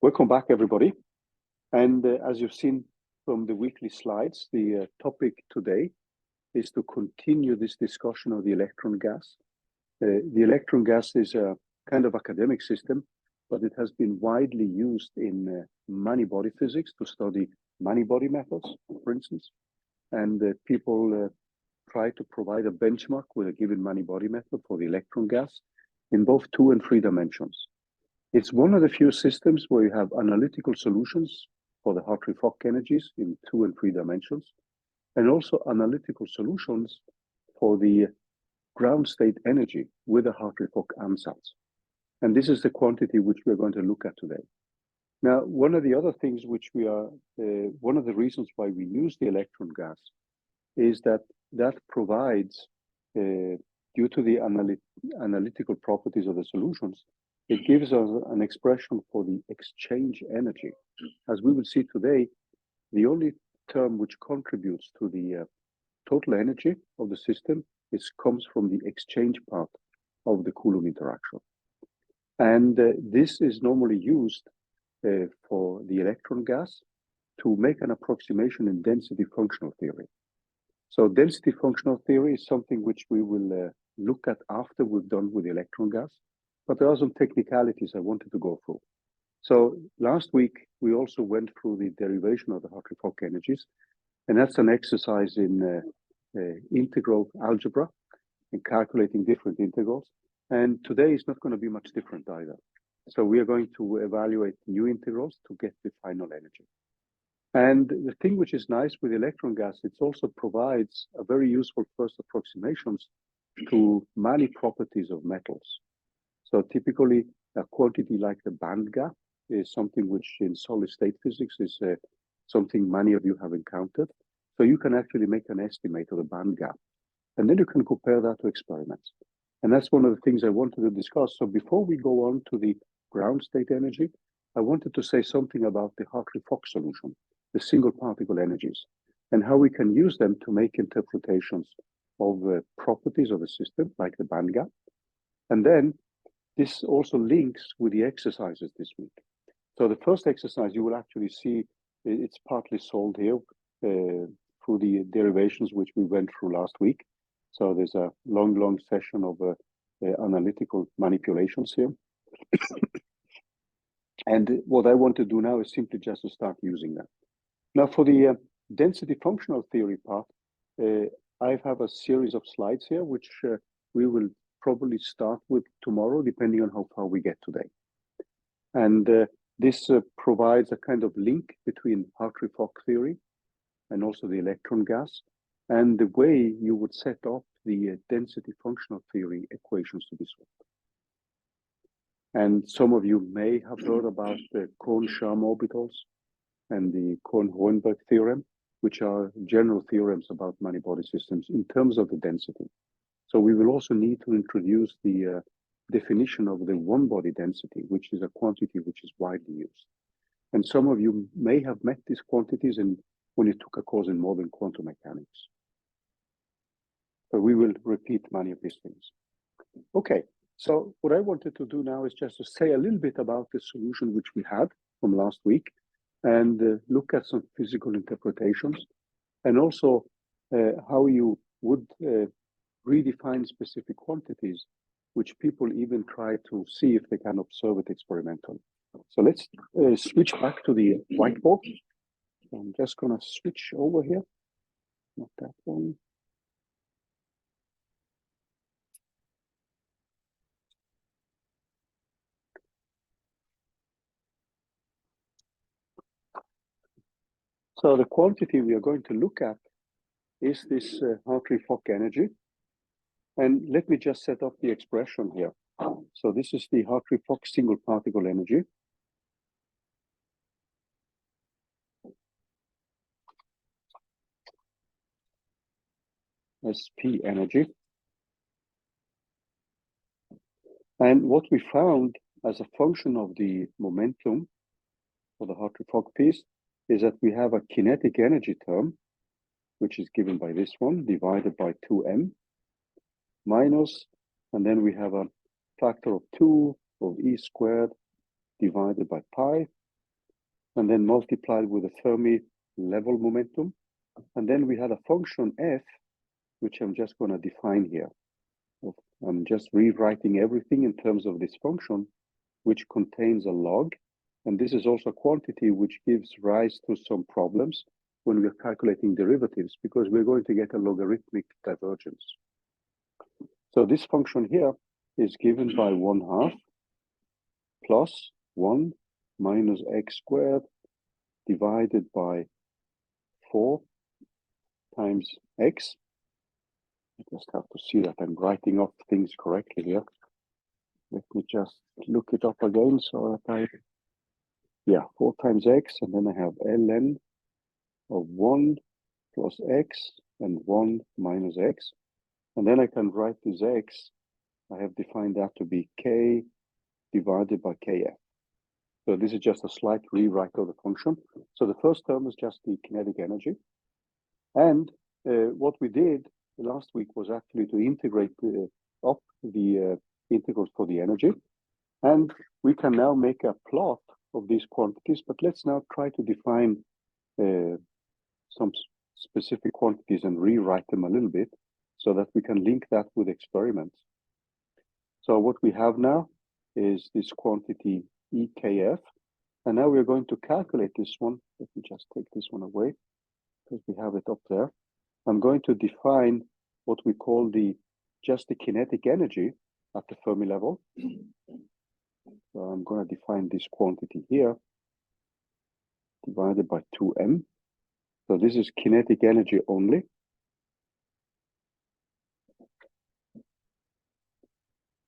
Welcome back, everybody. And as you've seen from the weekly slides, the topic today is to continue this discussion of the electron gas. The electron gas is a kind of academic system, but it has been widely used in many-body physics to study many-body methods, for instance. And people try to provide a benchmark with a given many-body method for the electron gas in both 2 and 3 dimensions. It's one of the few systems where you have analytical solutions for the Hartree-Fock energies in 2 and 3 dimensions, and also analytical solutions for the ground state energy with the Hartree-Fock ansatz. And this is the quantity which we're going to look at today. Now, one of the other things which we are, one of the reasons why we use the electron gas is that provides, due to the analytical properties of the solutions, it gives us an expression for the exchange energy. As we will see today, the only term which contributes to the total energy of the system comes from the exchange part of the Coulomb interaction. And this is normally used for the electron gas to make an approximation in density functional theory. So density functional theory is something which we will look at after we've done with the electron gas. But there are some technicalities I wanted to go through. So last week, we also went through the derivation of the Hartree-Fock energies, and that's an exercise in integral algebra and calculating different integrals. And today is not going to be much different either. So we are going to evaluate new integrals to get the final energy. And the thing which is nice with electron gas, it also provides a very useful first approximations to many properties of metals. So typically, a quantity like the band gap is something which in solid state physics is something many of you have encountered. So you can actually make an estimate of the band gap. And then you can compare that to experiments. And that's one of the things I wanted to discuss. So before we go on to the ground state energy, I wanted to say something about the Hartree-Fock solution, the single particle energies, and how we can use them to make interpretations of properties of a system, like the band gap. And then this also links with the exercises this week. So the first exercise you will actually see, it's partly solved here through the derivations which we went through last week. So there's a long session of analytical manipulations here. And what I want to do now is simply just to start using that. Now for the density functional theory part, I have a series of slides here, which we will probably start with tomorrow, depending on how far we get today. And this provides a kind of link between Hartree-Fock theory and also the electron gas, and the way you would set up the density functional theory equations to be solved. And some of you may have heard about the Kohn-Sham orbitals and the Kohn-Hohenberg theorem, which are general theorems about many-body systems in terms of the density. So we will also need to introduce the definition of the one-body density, which is a quantity which is widely used. And some of you may have met these quantities when you took a course in modern quantum mechanics. But we will repeat many of these things. Okay, so what I wanted to do now is just to say a little bit about the solution which we had from last week and look at some physical interpretations and also how you would redefine specific quantities, which people even try to see if they can observe it experimentally. So let's switch back to the whiteboard. I'm just going to switch over here. Not that one. So the quantity we are going to look at is this Hartree-Fock energy. And let me just set up the expression here. So this is the Hartree-Fock single particle energy. SP energy. And what we found as a function of the momentum for the Hartree-Fock piece is that we have a kinetic energy term, which is given by this one, divided by 2m, minus, and then we have a factor of 2 of e squared divided by pi, and then multiplied with the Fermi level momentum. And then we had a function f, which I'm just going to define here. I'm just rewriting everything in terms of this function, which contains a log. And this is also a quantity which gives rise to some problems when we're calculating derivatives, because we're going to get a logarithmic divergence. So this function here is given by 1/2 plus 1 minus x squared divided by 4 times x. I just have to see that I'm writing off things correctly here. Let me just look it up again so that 4 times x, and then I have ln of 1 plus x and 1 minus x. And then I can write this x, I have defined that to be k divided by kf. So this is just a slight rewrite of the function. So the first term is just the kinetic energy. And what we did last week was actually to integrate up the integrals for the energy. And we can now make a plot of these quantities, but let's now try to define some specific quantities and rewrite them a little bit so that we can link that with experiments. So what we have now is this quantity EKF, and now we're going to calculate this one. Let me just take this one away because we have it up there. I'm going to define what we call just the kinetic energy at the Fermi level. So I'm going to define this quantity here divided by 2m. So this is kinetic energy only.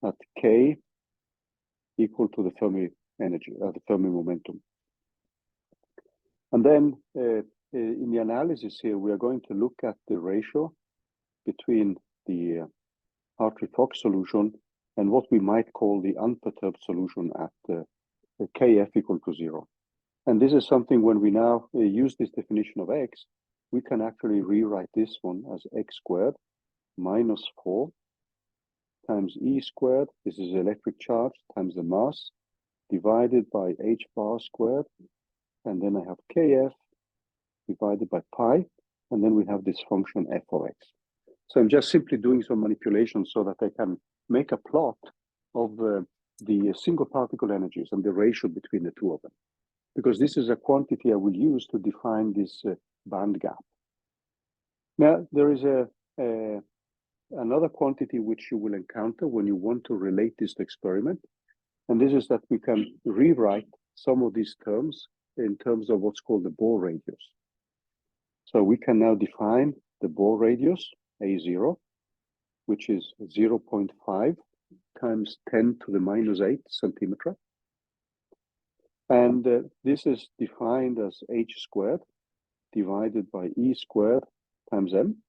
At k equal to the Fermi energy, the Fermi momentum. And then in the analysis here, we are going to look at the ratio between the Hartree-Fock solution and what we might call the unperturbed solution at kf equal to 0. And this is something when we now use this definition of x, we can actually rewrite this one as x squared minus 4 times E squared, this is electric charge, times the mass, divided by h bar squared, and then I have kf divided by pi, and then we have this function f of x. So I'm just simply doing some manipulation so that I can make a plot of the single particle energies and the ratio between the two of them, because this is a quantity I will use to define this band gap. Now, there is another quantity which you will encounter when you want to relate this to experiment, and this is that we can rewrite some of these terms in terms of what's called the Bohr radius. So we can now define the Bohr radius, A0, which is 0.5 times 10 to the minus 8 centimeter. And this is defined as h squared divided by E squared times m.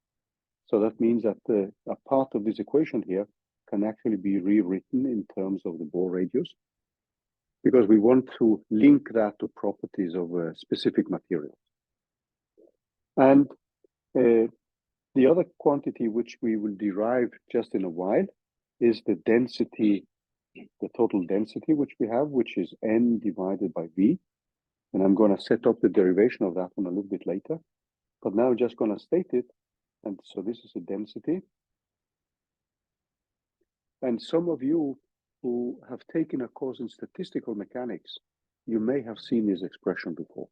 So that means that a part of this equation here can actually be rewritten in terms of the Bohr radius, because we want to link that to properties of specific materials. And the other quantity which we will derive just in a while is the density, the total density which we have, which is n divided by v. And I'm going to set up the derivation of that one a little bit later. But now I'm just going to state it. And so this is the density. And some of you who have taken a course in statistical mechanics, you may have seen this expression before,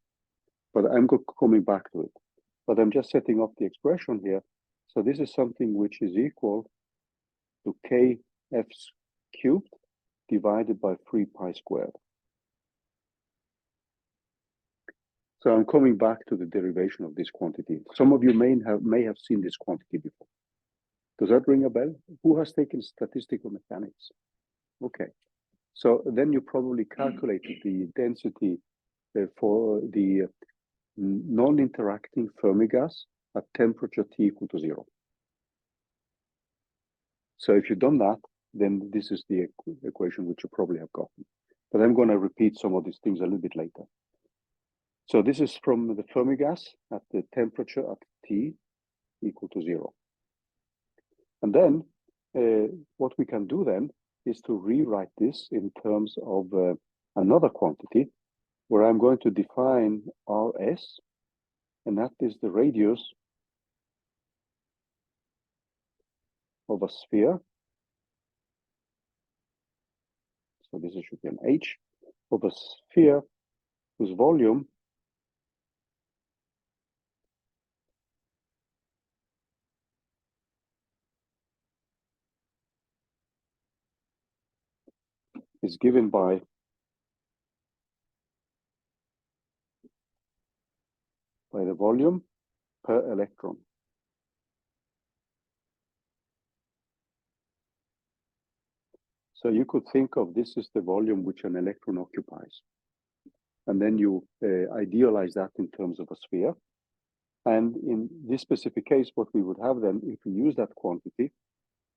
but I'm coming back to it. But I'm just setting up the expression here. So this is something which is equal to kf cubed divided by 3 pi squared. So I'm coming back to the derivation of this quantity. Some of you may have seen this quantity before. Does that ring a bell? Who has taken statistical mechanics? Okay. So then you probably calculated the density for the non-interacting Fermi gas at temperature T equal to 0. So if you've done that, then this is the equation which you probably have gotten. But I'm going to repeat some of these things a little bit later. So this is from the Fermi gas at the temperature at T equal to 0. And then what we can do then is to rewrite this in terms of another quantity, where I'm going to define Rs, and that is the radius of a sphere. So this should be an H of a sphere whose volume is given by the volume per electron. So you could think of this as the volume which an electron occupies. And then you idealize that in terms of a sphere. And in this specific case, what we would have then, if we use that quantity,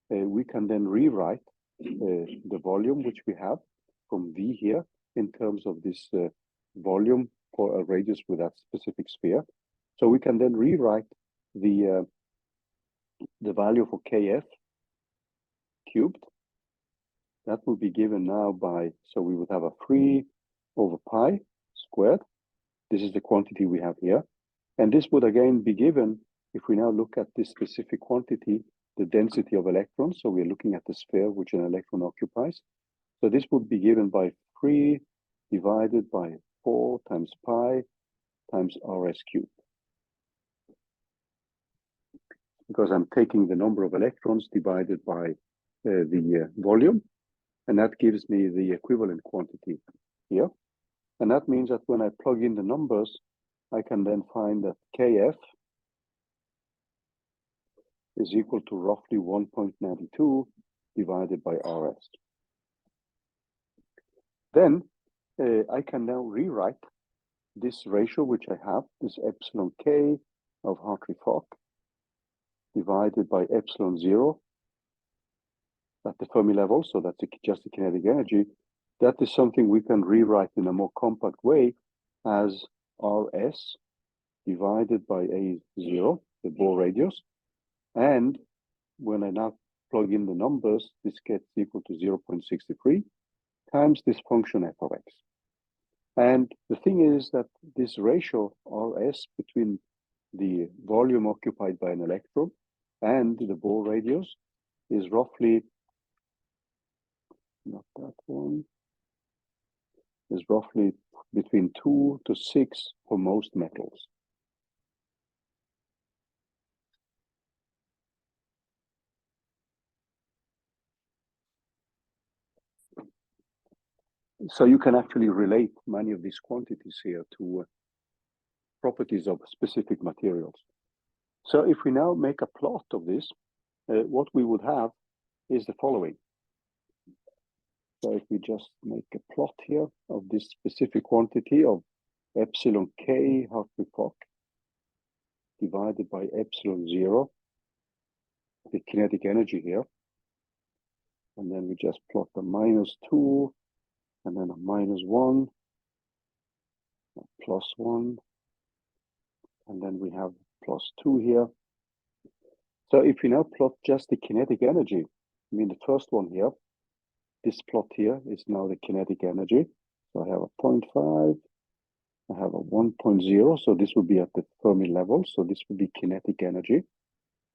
we can then rewrite the volume which we have from V here in terms of this volume for a radius with that specific sphere. So we can then rewrite the value for Kf cubed. That will be given now by, so we would have a 3 over pi squared. This is the quantity we have here. And this would again be given, if we now look at this specific quantity, the density of electrons. So we're looking at the sphere which an electron occupies. So this would be given by 3 divided by 4 times pi times Rs cubed. Because I'm taking the number of electrons divided by the volume, and that gives me the equivalent quantity here. And that means that when I plug in the numbers, I can then find that Kf is equal to roughly 1.92 divided by Rs. Then I can now rewrite this ratio which I have, this epsilon k of Hartree-Fock divided by epsilon 0 at the Fermi level, so that's just the kinetic energy. That is something we can rewrite in a more compact way as Rs divided by A0, the Bohr radius. And when I now plug in the numbers, this gets equal to 0.63 times this function f of x. And the thing is that this ratio Rs between the volume occupied by an electron and the Bohr radius is roughly, not that one, is roughly between 2 to 6 for most metals. So you can actually relate many of these quantities here to properties of specific materials. So if we now make a plot of this, what we would have is the following. So if we just make a plot here of this specific quantity of epsilon k Hartree-Fock divided by epsilon 0, the kinetic energy here, and then we just plot the -2, and then a -1, a +1, and then we have +2 here. So if we now plot just the kinetic energy, I mean the first one here, this plot here is now the kinetic energy. So I have a 0.5, I have a 1.0, so this would be at the Fermi level, so this would be kinetic energy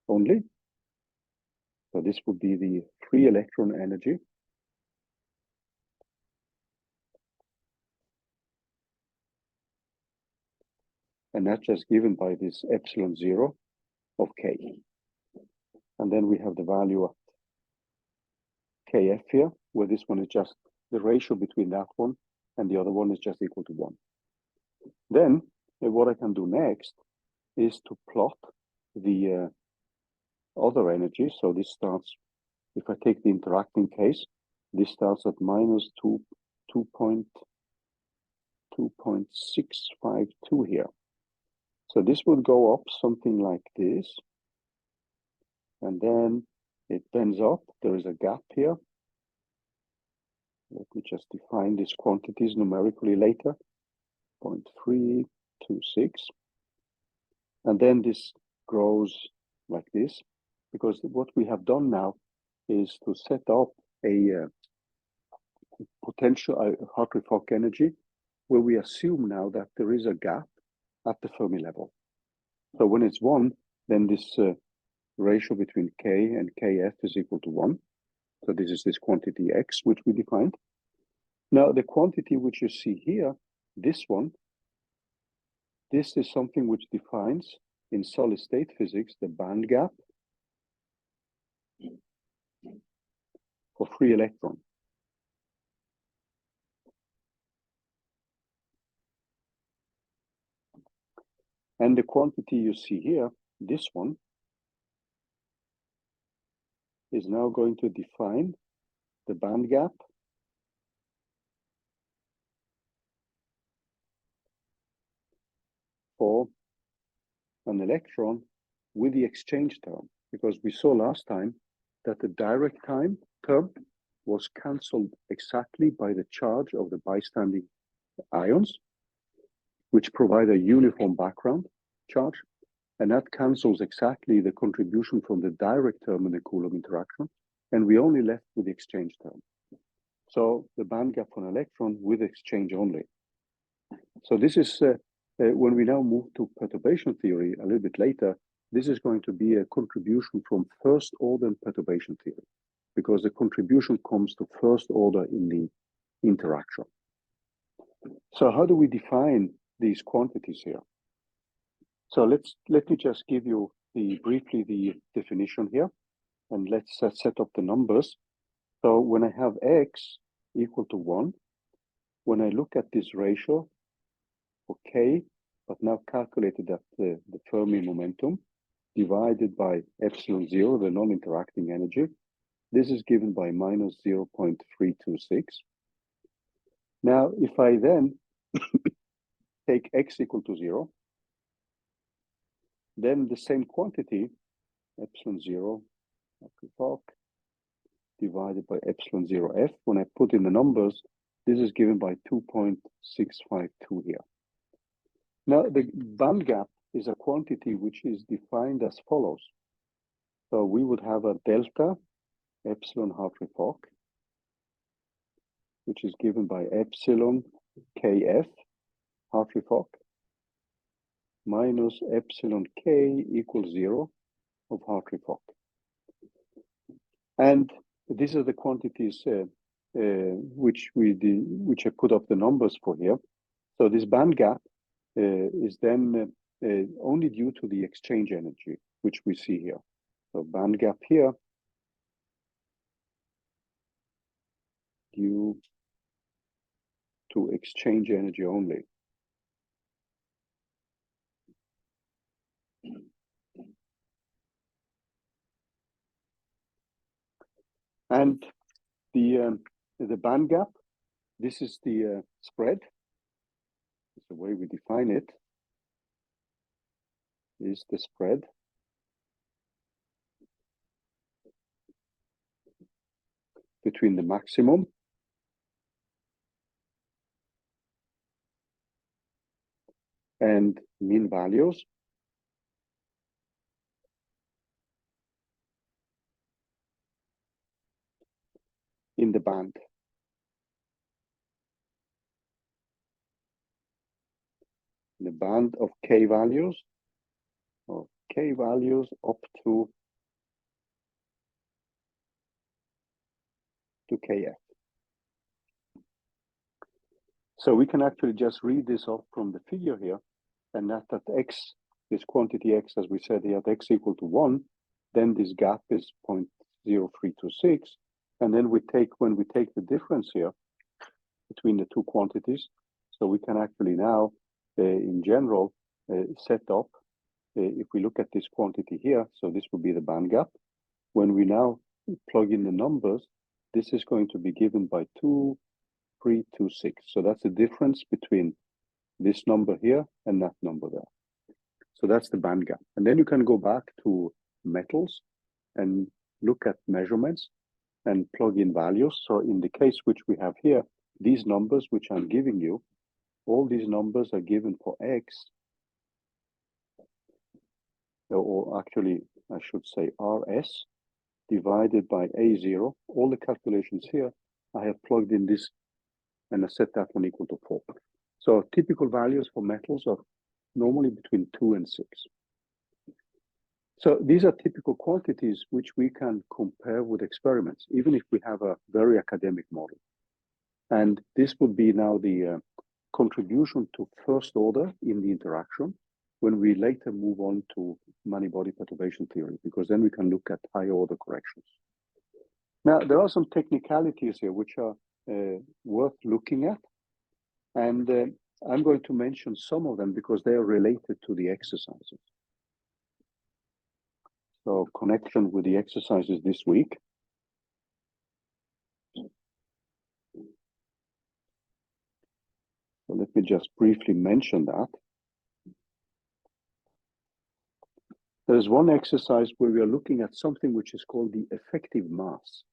only. So this would be the free electron energy. And that's just given by this epsilon 0 of k. And then we have the value of Kf here, where this one is just the ratio between that one and the other one is just equal to 1. Then what I can do next is to plot the other energy. So this starts, if I take the interacting case, this starts at -2.652 here. So this would go up something like this. And then it bends up. There is a gap here. Let me just define these quantities numerically later. 0.326. And then this grows like this, because what we have done now is to set up a potential Hartree-Fock energy where we assume now that there is a gap at the Fermi level. So when it's 1, then this ratio between K and Kf is equal to 1. So this is this quantity X, which we defined. Now, the quantity which you see here, this one, this is something which defines in solid state physics the band gap for free electron. And the quantity you see here, this one, is now going to define the band gap for an electron with the exchange term, because we saw last time that the direct term was cancelled exactly by the charge of the bystanding ions, which provide a uniform background charge, and that cancels exactly the contribution from the direct term in the Coulomb interaction, and we only left with the exchange term. So the band gap for an electron with exchange only. So this is, when we now move to perturbation theory a little bit later, this is going to be a contribution from first order perturbation theory, because the contribution comes to first order in the interaction. So how do we define these quantities here? So let me just give you briefly the definition here, and let's set up the numbers. So when I have X equal to 1, when I look at this ratio for K, but now calculated at the Fermi momentum, divided by epsilon 0, the non-interacting energy, this is given by minus 0.326. Now, if I then take X equal to 0, then the same quantity, epsilon 0, divided by epsilon 0f, when I put in the numbers, this is given by 2.652 here. Now, the band gap is a quantity which is defined as follows. So we would have a delta epsilon Hartree-Fock, which is given by epsilon kf Hartree-Fock minus epsilon k equals 0 of Hartree-Fock. And these are the quantities which I put up the numbers for here. So this band gap is then only due to the exchange energy, which we see here. So band gap here due to exchange energy only. And the band gap, this is the spread. It's the way we define it, is the spread between the maximum and mean values in the band. In the band of K values, up to Kf. So we can actually just read this off from the figure here, and that X, this quantity X, as we said here, at X equal to 1, then this gap is 0.0326. And then when we take the difference here between the two quantities, so we can actually now, in general, set up, if we look at this quantity here, so this will be the band gap. When we now plug in the numbers, this is going to be given by 2.326. So that's the difference between this number here and that number there. So that's the band gap. And then you can go back to metals and look at measurements and plug in values. So in the case which we have here, these numbers which I'm giving you, all these numbers are given for X, or actually I should say RS divided by A0. All the calculations here, I have plugged in this and I set that one equal to 4. So typical values for metals are normally between 2 and 6. So these are typical quantities which we can compare with experiments, even if we have a very academic model. And this would be now the contribution to first order in the interaction when we later move on to many-body perturbation theory, because then we can look at higher order corrections. Now, there are some technicalities here which are worth looking at. And I'm going to mention some of them because they are related to the exercises. So connection with the exercises this week. So let me just briefly mention that. There's one exercise where we are looking at something which is called the effective mass.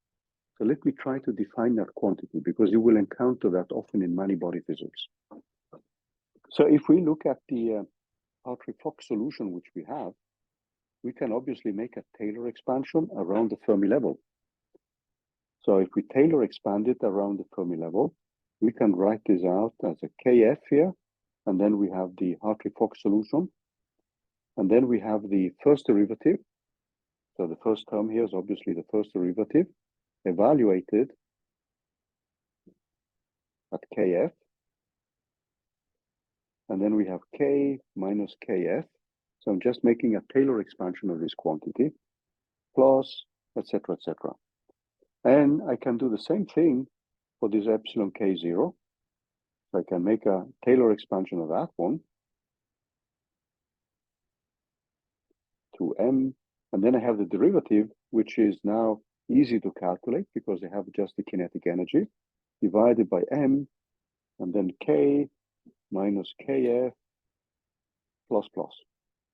So let me try to define that quantity because you will encounter that often in many-body physics. So if we look at the Hartree-Fock solution which we have, we can obviously make a Taylor expansion around the Fermi level. So if we Taylor expand it around the Fermi level, we can write this out as a Kf here, and then we have the Hartree-Fock solution. And then we have the first derivative. So the first term here is obviously the first derivative, evaluated at Kf. And then we have K minus Kf. So I'm just making a Taylor expansion of this quantity, plus, etc., etc. And I can do the same thing for this epsilon K0. So I can make a Taylor expansion of that one to M. And then I have the derivative, which is now easy to calculate because I have just the kinetic energy divided by M, and then K minus Kf plus plus.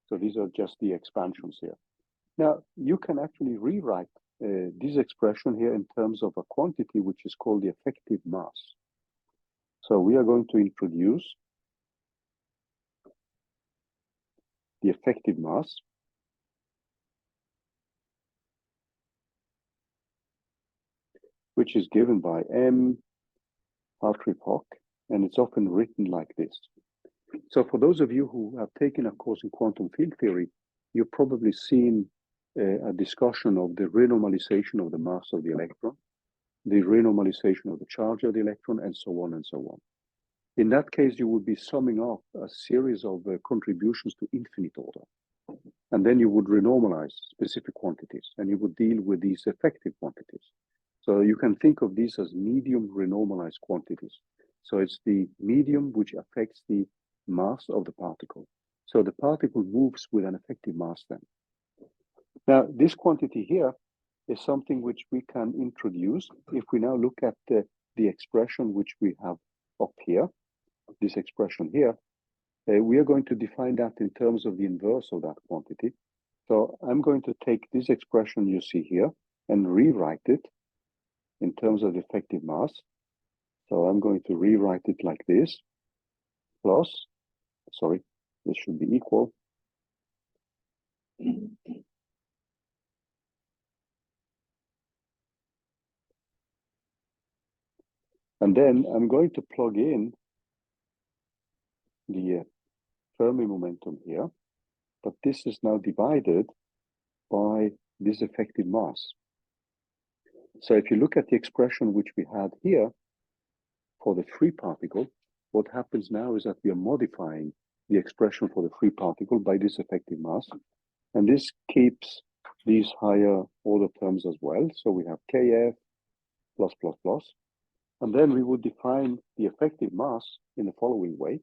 So these are just the expansions here. Now, you can actually rewrite this expression here in terms of a quantity which is called the effective mass. So we are going to introduce the effective mass, which is given by M Hartree-Fock, and it's often written like this. So for those of you who have taken a course in quantum field theory, you've probably seen a discussion of the renormalization of the mass of the electron, the renormalization of the charge of the electron, and so on and so on. In that case, you would be summing up a series of contributions to infinite order. And then you would renormalize specific quantities, and you would deal with these effective quantities. So you can think of these as medium renormalized quantities. So it's the medium which affects the mass of the particle. So the particle moves with an effective mass then. Now, this quantity here is something which we can introduce if we now look at the expression which we have up here, this expression here. We are going to define that in terms of the inverse of that quantity. So I'm going to take this expression you see here and rewrite it in terms of the effective mass. So I'm going to rewrite it like this, plus, sorry, this should be equal. And then I'm going to plug in the Fermi momentum here, but this is now divided by this effective mass. So if you look at the expression which we had here for the free particle, what happens now is that we are modifying the expression for the free particle by this effective mass. And this keeps these higher order terms as well. So we have Kf plus plus plus. And then we would define the effective mass in the following way.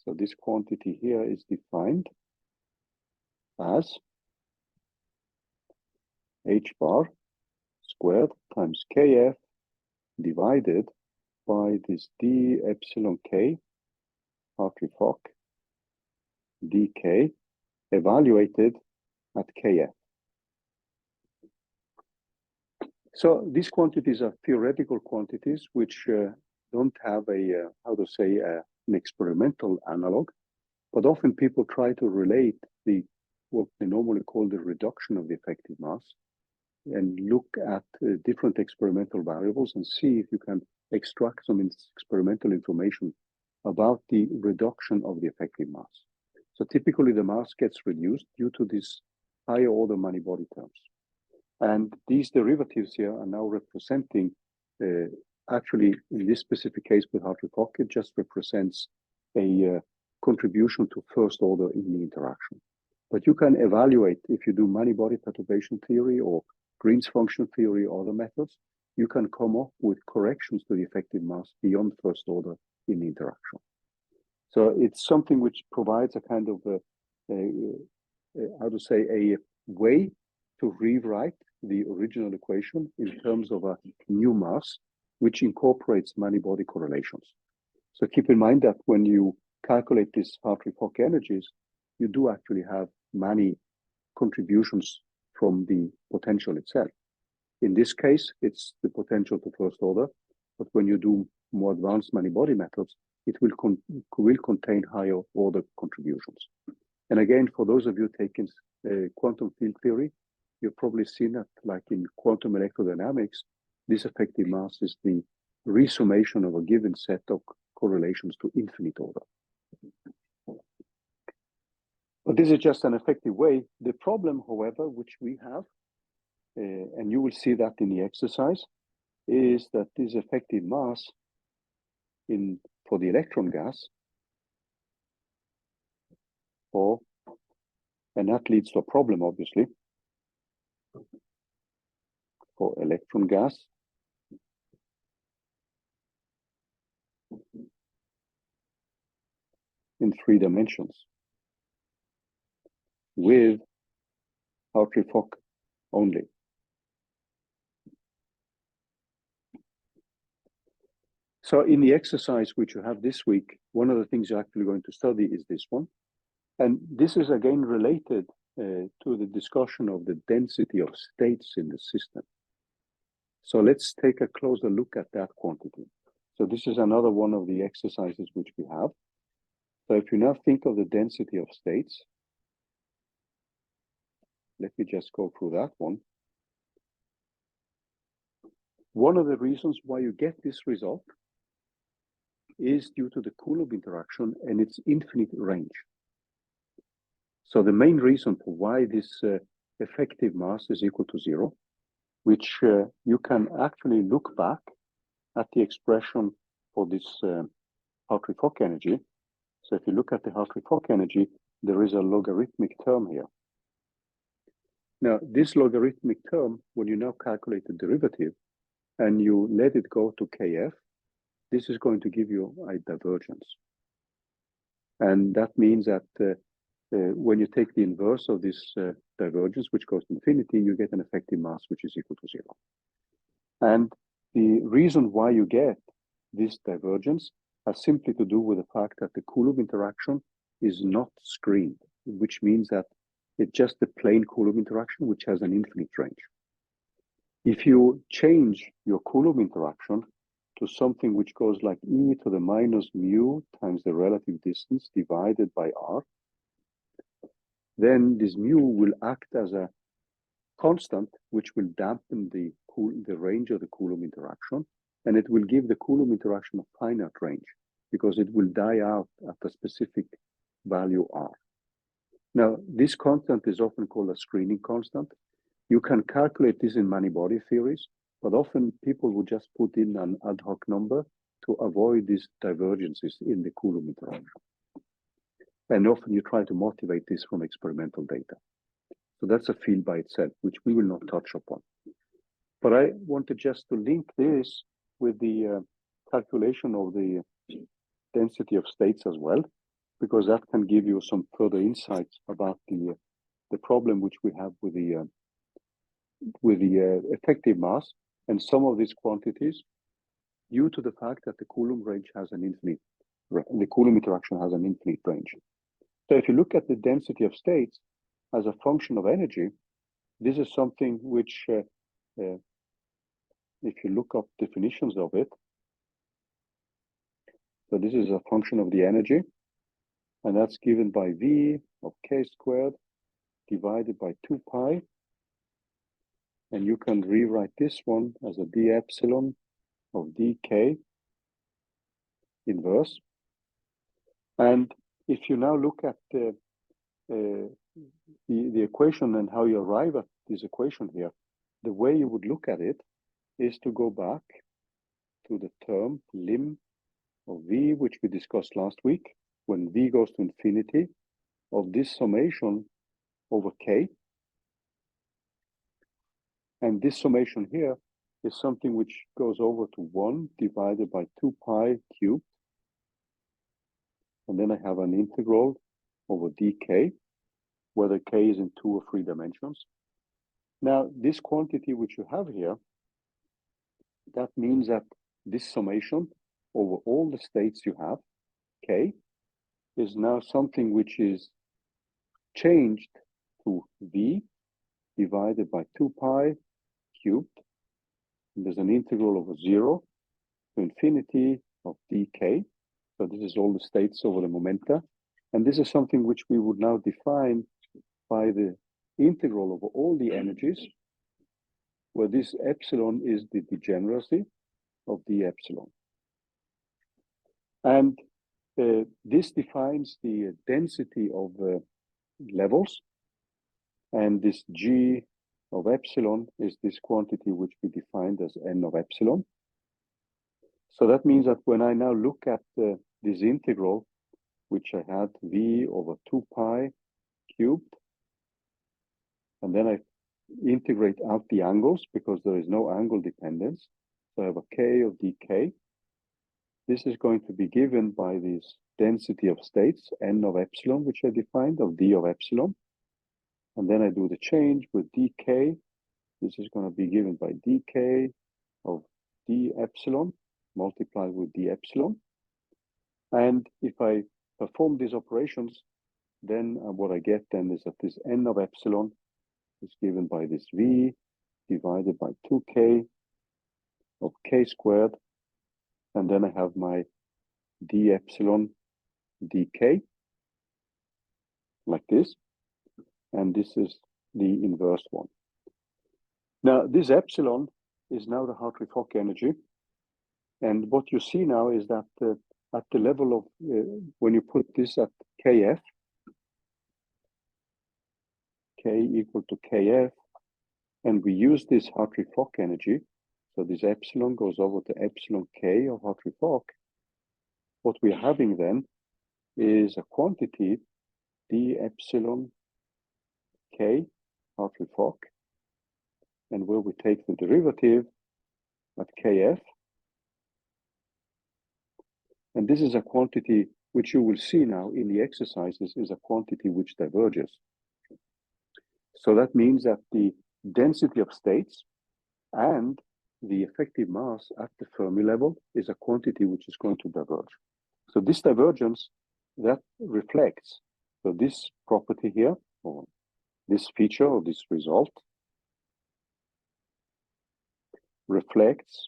So this quantity here is defined as h bar squared times Kf divided by this d epsilon k Hartree-Fock dk evaluated at Kf. So these quantities are theoretical quantities which don't have a, an experimental analog, but often people try to relate what they normally call the reduction of the effective mass and look at different experimental variables and see if you can extract some experimental information about the reduction of the effective mass. So typically the mass gets reduced due to these higher order many-body terms. And these derivatives here are now representing, actually in this specific case with Hartree-Fock, it just represents a contribution to first order in the interaction. But you can evaluate, if you do many-body perturbation theory or Green's function theory or other methods, you can come up with corrections to the effective mass beyond first order in the interaction. So it's something which provides a kind of a way to rewrite the original equation in terms of a new mass, which incorporates many-body correlations. So keep in mind that when you calculate these Hartree-Fock energies, you do actually have many contributions from the potential itself. In this case, it's the potential to first order, but when you do more advanced many-body methods, it will contain higher order contributions. And again, for those of you taking quantum field theory, you've probably seen that, like in quantum electrodynamics, this effective mass is the resummation of a given set of correlations to infinite order. But this is just an effective way. The problem, however, which we have, and you will see that in the exercise, is that this effective mass for the electron gas, and that leads to a problem, obviously, for electron gas. In 3 dimensions with Hartree-Fock only. So in the exercise which you have this week, one of the things you're actually going to study is this one. And this is again related to the discussion of the density of states in the system. So let's take a closer look at that quantity. So this is another one of the exercises which we have. So if you now think of the density of states, let me just go through that one. One of the reasons why you get this result is due to the Coulomb interaction and its infinite range. So the main reason for why this effective mass is equal to 0, which you can actually look back at the expression for this Hartree-Fock energy. So if you look at the Hartree-Fock energy, there is a logarithmic term here. Now, this logarithmic term, when you now calculate the derivative and you let it go to kf, this is going to give you a divergence. And that means that when you take the inverse of this divergence, which goes to infinity, you get an effective mass which is equal to 0. And the reason why you get this divergence has simply to do with the fact that the Coulomb interaction is not screened, which means that it's just the plain Coulomb interaction, which has an infinite range. If you change your Coulomb interaction to something which goes like e to the minus mu times the relative distance divided by r, then this mu will act as a constant which will dampen the range of the Coulomb interaction, and it will give the Coulomb interaction a finite range because it will die out at a specific value r. Now, this constant is often called a screening constant. You can calculate this in many-body theories, but often people will just put in an ad hoc number to avoid these divergences in the Coulomb interaction. And often you try to motivate this from experimental data. So that's a field by itself, which we will not touch upon. But I wanted just to link this with the calculation of the density of states as well, because that can give you some further insights about the problem which we have with the effective mass and some of these quantities, due to the fact that the Coulomb range has an infinite, the Coulomb interaction has an infinite range. So if you look at the density of states as a function of energy, this is something which, if you look up definitions of it, so this is a function of the energy, and that's given by V of k squared divided by 2 pi. And you can rewrite this one as a d epsilon of dk inverse. And if you now look at the equation and how you arrive at this equation here, the way you would look at it is to go back to the term lim of v, which we discussed last week, when v goes to infinity, of this summation over k. And this summation here is something which goes over to 1 divided by 2 pi cubed. And then I have an integral over dk, whether k is in 2 or 3 dimensions. Now, this quantity which you have here, that means that this summation over all the states you have, k, is now something which is changed to v divided by 2 pi cubed. And there's an integral over 0 to infinity of dk. So this is all the states over the momenta. And this is something which we would now define by the integral over all the energies, where this epsilon is the degeneracy of the epsilon. And this defines the density of levels. And this g of epsilon is this quantity which we defined as n of epsilon. So that means that when I now look at this integral, which I had v over 2 pi cubed, and then I integrate out the angles because there is no angle dependence. So I have a k of dk. This is going to be given by this density of states, n of epsilon, which I defined, of d of epsilon. And then I do the change with dk. This is going to be given by dk of d epsilon multiplied with d epsilon. And if I perform these operations, then what I get then is that this n of epsilon is given by this v divided by 2k of k squared. And then I have my d epsilon dk, like this. And this is the inverse one. Now, this epsilon is now the Hartree-Fock energy. And what you see now is that at the level of, when you put this at kf, k equal to kf, and we use this Hartree-Fock energy, so this epsilon goes over to epsilon k of Hartree-Fock, what we're having then is a quantity d epsilon k Hartree-Fock, and where we take the derivative at kf, and this is a quantity which you will see now in the exercises is a quantity which diverges. So that means that the density of states and the effective mass at the Fermi level is a quantity which is going to diverge. So this divergence, that reflects, so this property here, or this feature or this result, reflects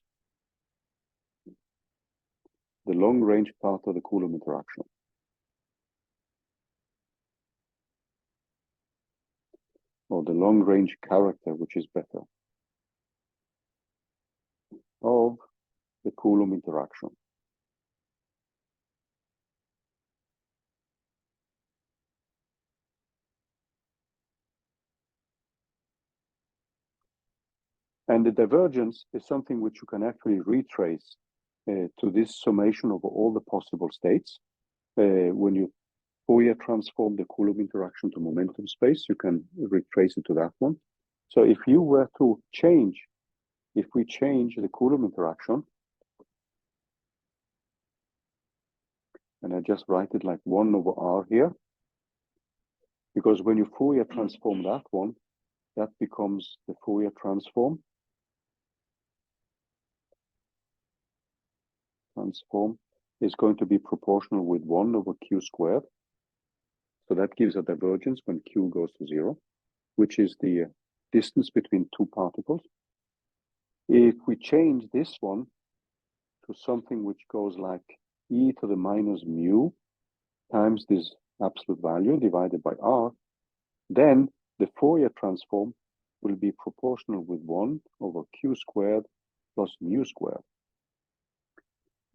the long-range part of the Coulomb interaction. Or the long-range character, which is better, of the Coulomb interaction. And the divergence is something which you can actually retrace to this summation of all the possible states. When you Fourier transform the Coulomb interaction to momentum space, you can retrace it to that one. So if you were to change, if we change the Coulomb interaction, and I just write it like 1 over r here, because when you Fourier transform that one, that becomes the Fourier transform. Transform is going to be proportional with 1 over q squared. So that gives a divergence when q goes to 0, which is the distance between two particles. If we change this one to something which goes like e to the minus mu times this absolute value divided by r, then the Fourier transform will be proportional with 1 over q squared plus mu squared.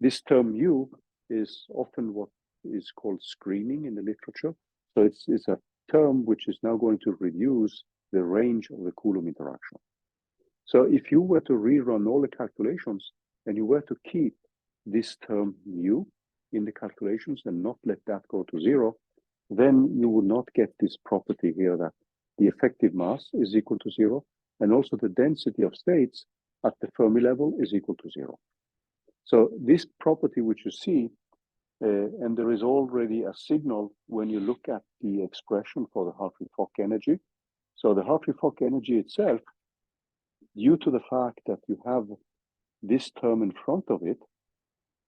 This term mu is often what is called screening in the literature. So it's a term which is now going to reduce the range of the Coulomb interaction. So if you were to rerun all the calculations and you were to keep this term mu in the calculations and not let that go to zero, then you would not get this property here that the effective mass is equal to zero, and also the density of states at the Fermi level is equal to zero. So this property which you see, and there is already a signal when you look at the expression for the Hartree-Fock energy. So the Hartree-Fock energy itself, due to the fact that you have this term in front of it,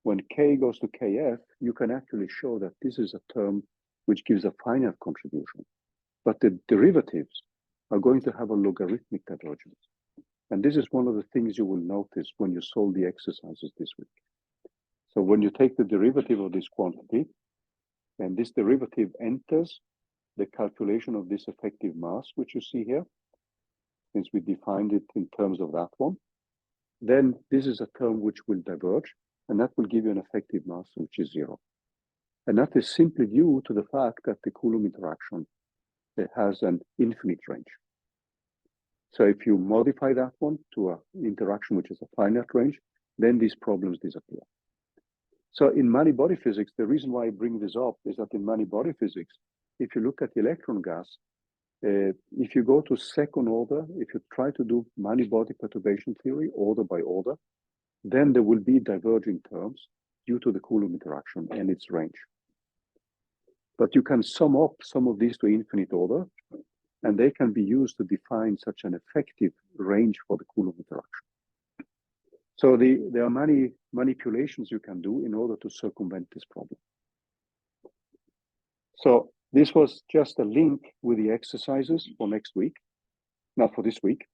when k goes to kf, you can actually show that this is a term which gives a finite contribution. But the derivatives are going to have a logarithmic divergence. And this is one of the things you will notice when you solve the exercises this week. So when you take the derivative of this quantity, and this derivative enters the calculation of this effective mass, which you see here, since we defined it in terms of that one, then this is a term which will diverge, and that will give you an effective mass which is zero. And that is simply due to the fact that the Coulomb interaction has an infinite range. So if you modify that one to an interaction which is a finite range, then these problems disappear. So in many-body physics, the reason why I bring this up is that in many-body physics, if you look at the electron gas, if you go to second order, if you try to do many-body perturbation theory order by order, then there will be diverging terms due to the Coulomb interaction and its range. But you can sum up some of these to infinite order, and they can be used to define such an effective range for the Coulomb interaction. So there are many manipulations you can do in order to circumvent this problem. So this was just a link with the exercises for next week, not for this week.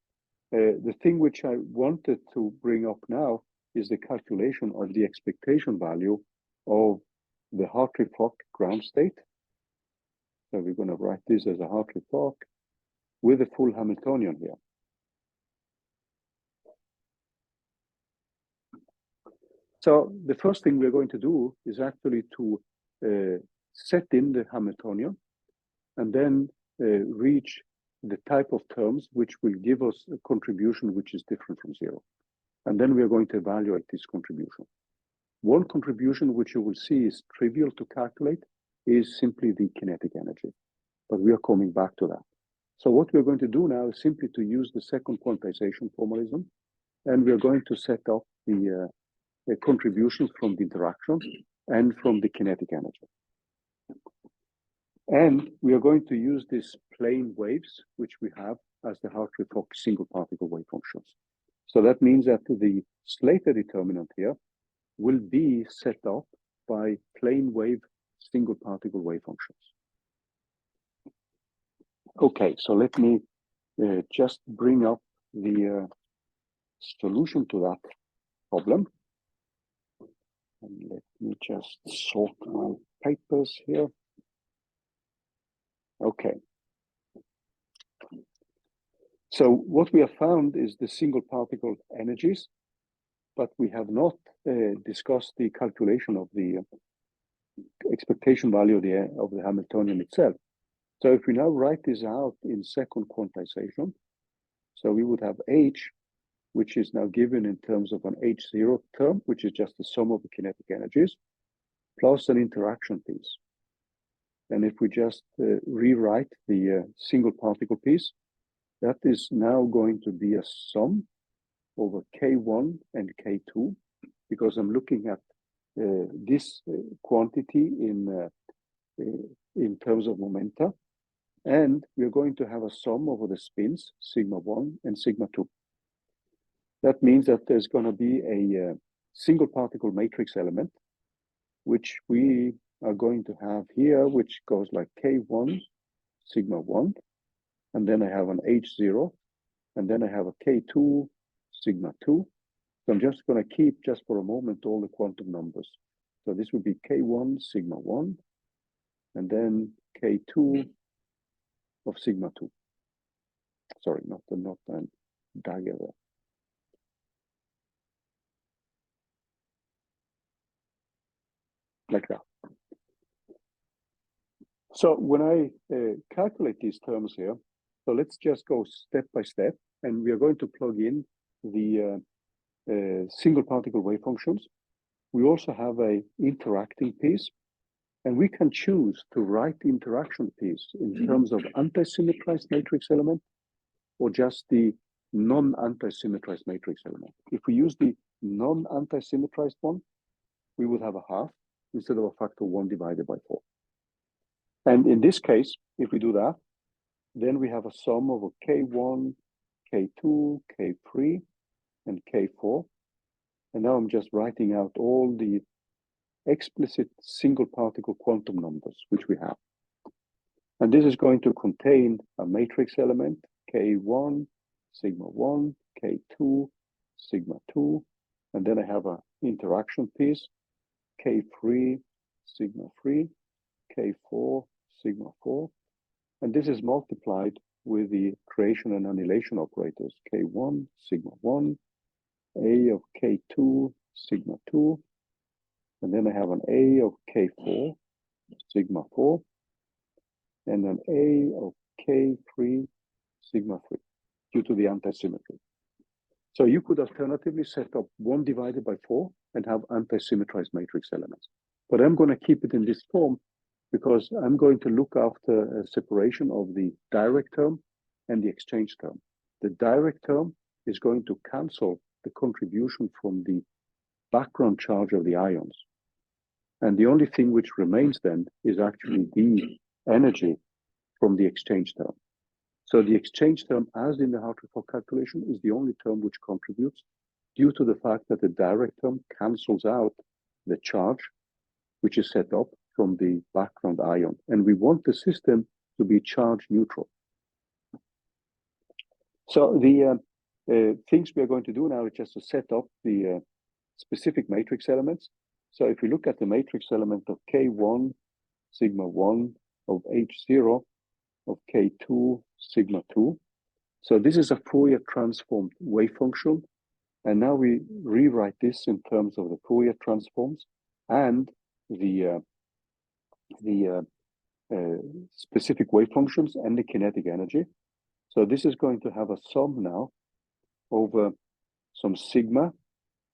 The thing which I wanted to bring up now is the calculation of the expectation value of the Hartree-Fock ground state. So we're going to write this as a Hartree-Fock with a full Hamiltonian here. So the first thing we're going to do is actually to set in the Hamiltonian and then reach the type of terms which will give us a contribution which is different from zero. And then we are going to evaluate this contribution. One contribution which you will see is trivial to calculate is simply the kinetic energy, but we are coming back to that. So what we're going to do now is simply to use the second quantization formalism, and we are going to set up the contributions from the interaction and from the kinetic energy. And we are going to use these plane waves, which we have as the Hartree-Fock single particle wave functions. So that means that the Slater determinant here will be set up by plane wave single particle wave functions. Okay, so let me just bring up the solution to that problem. And let me just sort my papers here. Okay. So what we have found is the single particle energies, but we have not discussed the calculation of the expectation value of the Hamiltonian itself. So if we now write this out in second quantization, so we would have H, which is now given in terms of an H0 term, which is just the sum of the kinetic energies, plus an interaction piece. And if we just rewrite the single particle piece, that is now going to be a sum over K1 and K2, because I'm looking at this quantity in terms of momenta. And we're going to have a sum over the spins, sigma 1 and sigma 2. That means that there's going to be a single particle matrix element, which we are going to have here, which goes like K1, sigma 1, and then I have an H0, and then I have a K2, sigma 2. So I'm just going to keep, just for a moment, all the quantum numbers. So this would be K1, sigma 1, and then K2 of sigma 2. Sorry, not a dagger there. Like that. So when I calculate these terms here, so let's just go step by step, and we are going to plug in the single particle wave functions. We also have a interacting piece, and we can choose to write the interaction piece in terms of anti-symmetrized matrix element or just the non-anti-symmetrized matrix element. If we use the non-anti-symmetrized one, we would have a half instead of a factor 1 divided by 4. And in this case, if we do that, then we have a sum of a K1, K2, K3, and K4. And now I'm just writing out all the explicit single particle quantum numbers which we have. And this is going to contain a matrix element, K1, sigma 1, K2, sigma 2, and then I have an interaction piece, K3, sigma 3, K4, sigma 4, and this is multiplied with the creation and annihilation operators, K1, sigma 1, A of K2, sigma 2, and then I have an A of K4, sigma 4, and an A of K3, sigma 3, due to the anti-symmetry. So you could alternatively set up 1 divided by 4 and have anti-symmetrized matrix elements. But I'm going to keep it in this form because I'm going to look after a separation of the direct term and the exchange term. The direct term is going to cancel the contribution from the background charge of the ions. And the only thing which remains then is actually the energy from the exchange term. So the exchange term, as in the Hartree-Fock calculation, is the only term which contributes due to the fact that the direct term cancels out the charge which is set up from the background ion. And we want the system to be charge neutral. So the things we are going to do now is just to set up the specific matrix elements. So if we look at the matrix element of K1, sigma 1, of H0, of K2, sigma 2. So this is a Fourier transformed wave function. And now we rewrite this in terms of the Fourier transforms and the specific wave functions and the kinetic energy. So this is going to have a sum now over some sigma,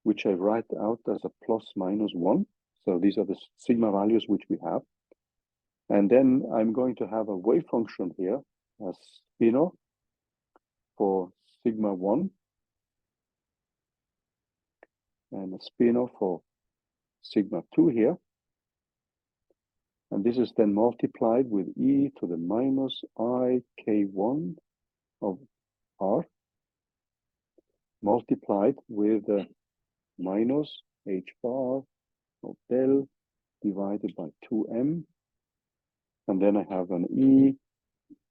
which I write out as a plus minus 1. So these are the sigma values which we have. And then I'm going to have a wave function here, a spinor for sigma 1, and a spinor for sigma 2 here. And this is then multiplied with e to the minus I k1 of r, multiplied with minus h bar of del divided by 2m. And then I have an e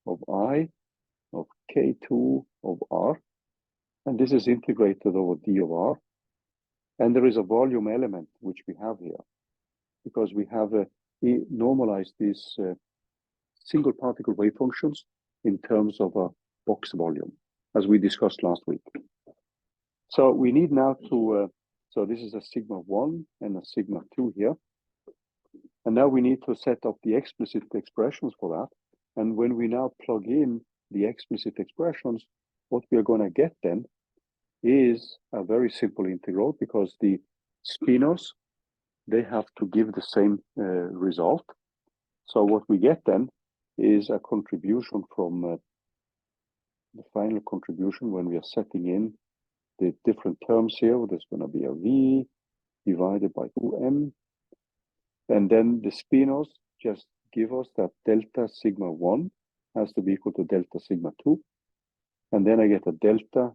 of I of k2 of r. And this is integrated over d of r. And there is a volume element which we have here, because we have normalized these single particle wave functions in terms of a box volume, as we discussed last week. So we need now to, so this is a sigma 1 and a sigma 2 here. And now we need to set up the explicit expressions for that. And when we now plug in the explicit expressions, what we are going to get then is a very simple integral, because the spinors, they have to give the same result. So what we get then is a contribution from the final contribution when we are setting in the different terms here. There's going to be a V divided by 2m. And then the spinors just give us that delta sigma 1 has to be equal to delta sigma 2. And then I get a delta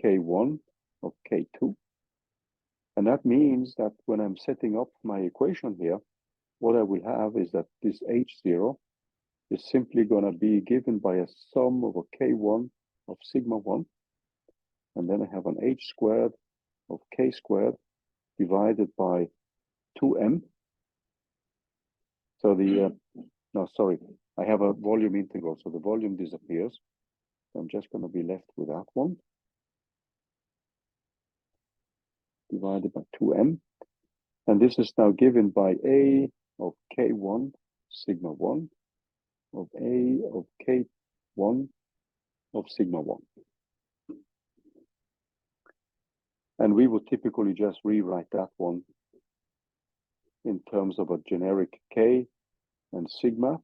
K1 of K2. And that means that when I'm setting up my equation here, what I will have is that this H0 is simply going to be given by a sum of a K1 of sigma 1. And then I have an H squared of K squared divided by 2m. So the, no, sorry, I have a volume integral, so the volume disappears. So I'm just going to be left with that one, divided by 2m. And this is now given by A of K1 sigma 1 of A of K1 of sigma 1. And we would typically just rewrite that one in terms of a generic K and sigma,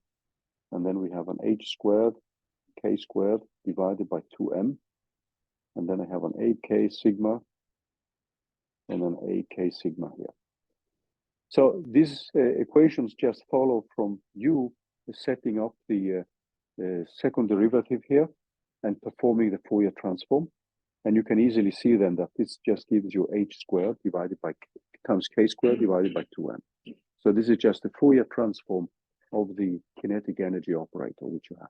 and then we have an H squared, K squared divided by 2m, and then I have an AK sigma and an AK sigma here. So these equations just follow from you setting up the second derivative here and performing the Fourier transform. And you can easily see then that this just gives you H squared divided by times K squared divided by 2m. So this is just the Fourier transform of the kinetic energy operator which you have.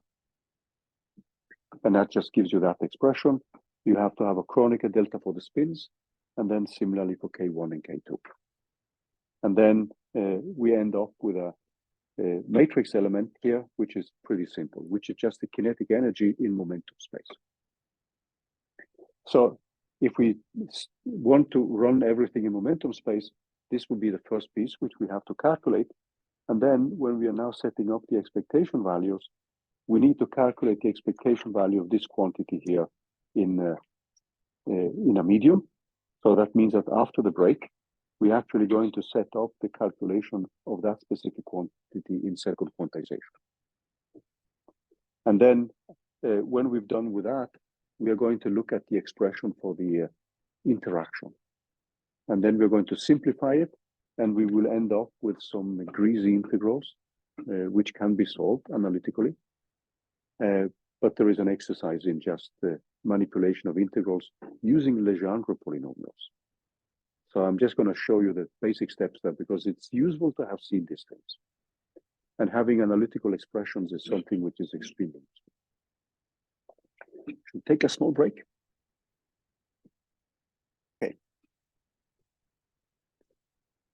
And that just gives you that expression. You have to have a Kronecker delta for the spins, and then similarly for K1 and K2. And then we end up with a matrix element here, which is pretty simple, which is just the kinetic energy in momentum space. So if we want to run everything in momentum space, this would be the first piece which we have to calculate. And then when we are now setting up the expectation values, we need to calculate the expectation value of this quantity here in a medium. So that means that after the break, we're actually going to set up the calculation of that specific quantity in second quantization. And then when we've done with that, we are going to look at the expression for the interaction. And then we're going to simplify it, and we will end up with some greasy integrals, which can be solved analytically. But there is an exercise in just the manipulation of integrals using Legendre polynomials. So I'm just going to show you the basic steps there because it's useful to have seen these things. And having analytical expressions is something which is extremely useful. Should take a small break. Okay.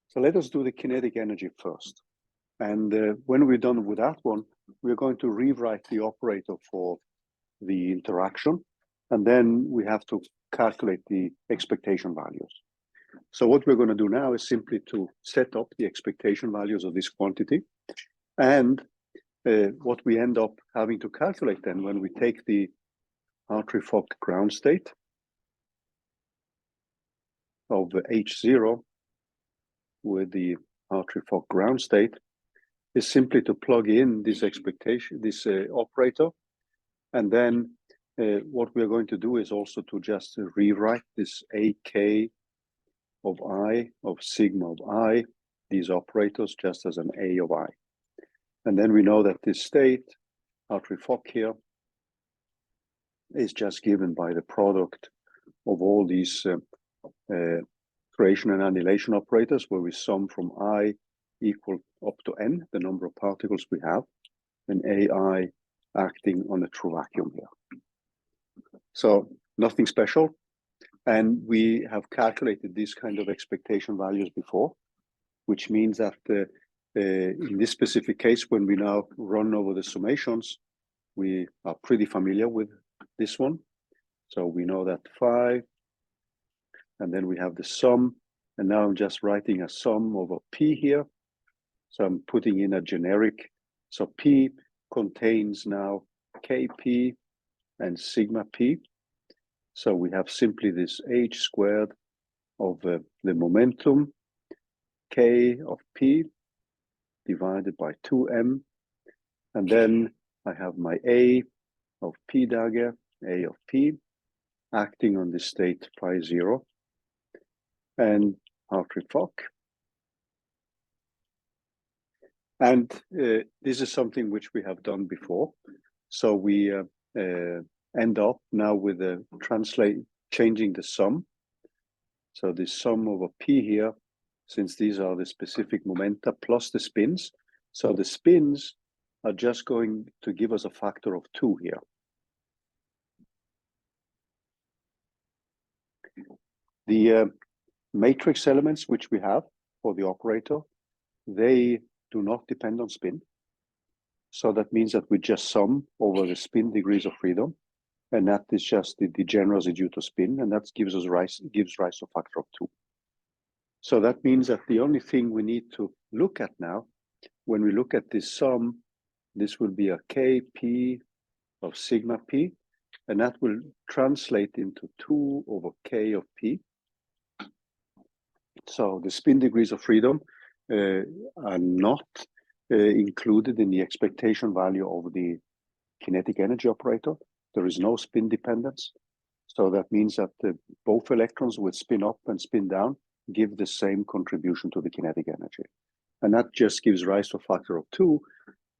So let us do the kinetic energy first. And when we're done with that one, we're going to rewrite the operator for the interaction. And then we have to calculate the expectation values. So what we're going to do now is simply to set up the expectation values of this quantity. And what we end up having to calculate then when we take the Hartree-Fock ground state of the H0 with the Hartree-Fock ground state is simply to plug in this expectation, this operator. And then what we're going to do is also to just rewrite this AK of I of sigma of I, these operators just as an A of I. And then we know that this state, Hartree-Fock here, is just given by the product of all these creation and annihilation operators, where we sum from I equal up to n, the number of particles we have, and AI acting on a true vacuum here. So nothing special. And we have calculated these kind of expectation values before, which means that in this specific case, when we now run over the summations, we are pretty familiar with this one. So we know that 5, and then we have the sum, and now I'm just writing a sum over P here. So I'm putting in a generic, so P contains now Kp and sigma P. So we have simply this H squared of the momentum, K of P divided by 2m. And then I have my A of P dagger, A of P, acting on this state pi 0. And Hartree-Fock. And this is something which we have done before. So we end up now with changing the sum. So the sum over P here, since these are the specific momenta plus the spins. So the spins are just going to give us a factor of 2 here. The matrix elements which we have for the operator, they do not depend on spin. So that means that we just sum over the spin degrees of freedom, and that is just the degeneracy due to spin, and that gives rise to a factor of 2. So that means that the only thing we need to look at now, when we look at this sum, this will be a Kp of sigma p, and that will translate into 2 over K of P. So the spin degrees of freedom are not included in the expectation value of the kinetic energy operator. There is no spin dependence. So that means that both electrons with spin up and spin down give the same contribution to the kinetic energy. And that just gives rise to a factor of 2.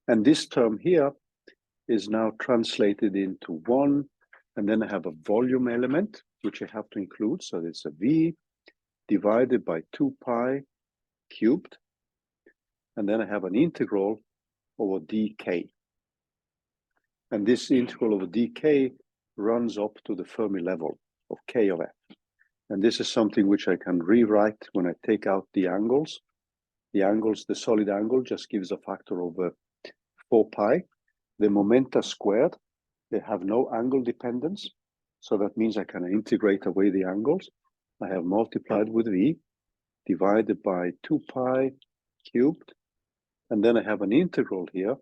And this term here is now translated into 1. And then I have a volume element, which I have to include. So it's a V divided by 2 pi cubed. And then I have an integral over dk. And this integral over dk runs up to the Fermi level of K of F. And this is something which I can rewrite when I take out the angles. The angles, the solid angle just gives a factor of 4 pi. The momenta squared, they have no angle dependence. So that means I can integrate away the angles. I have multiplied with V divided by 2 pi cubed. And then I have an integral here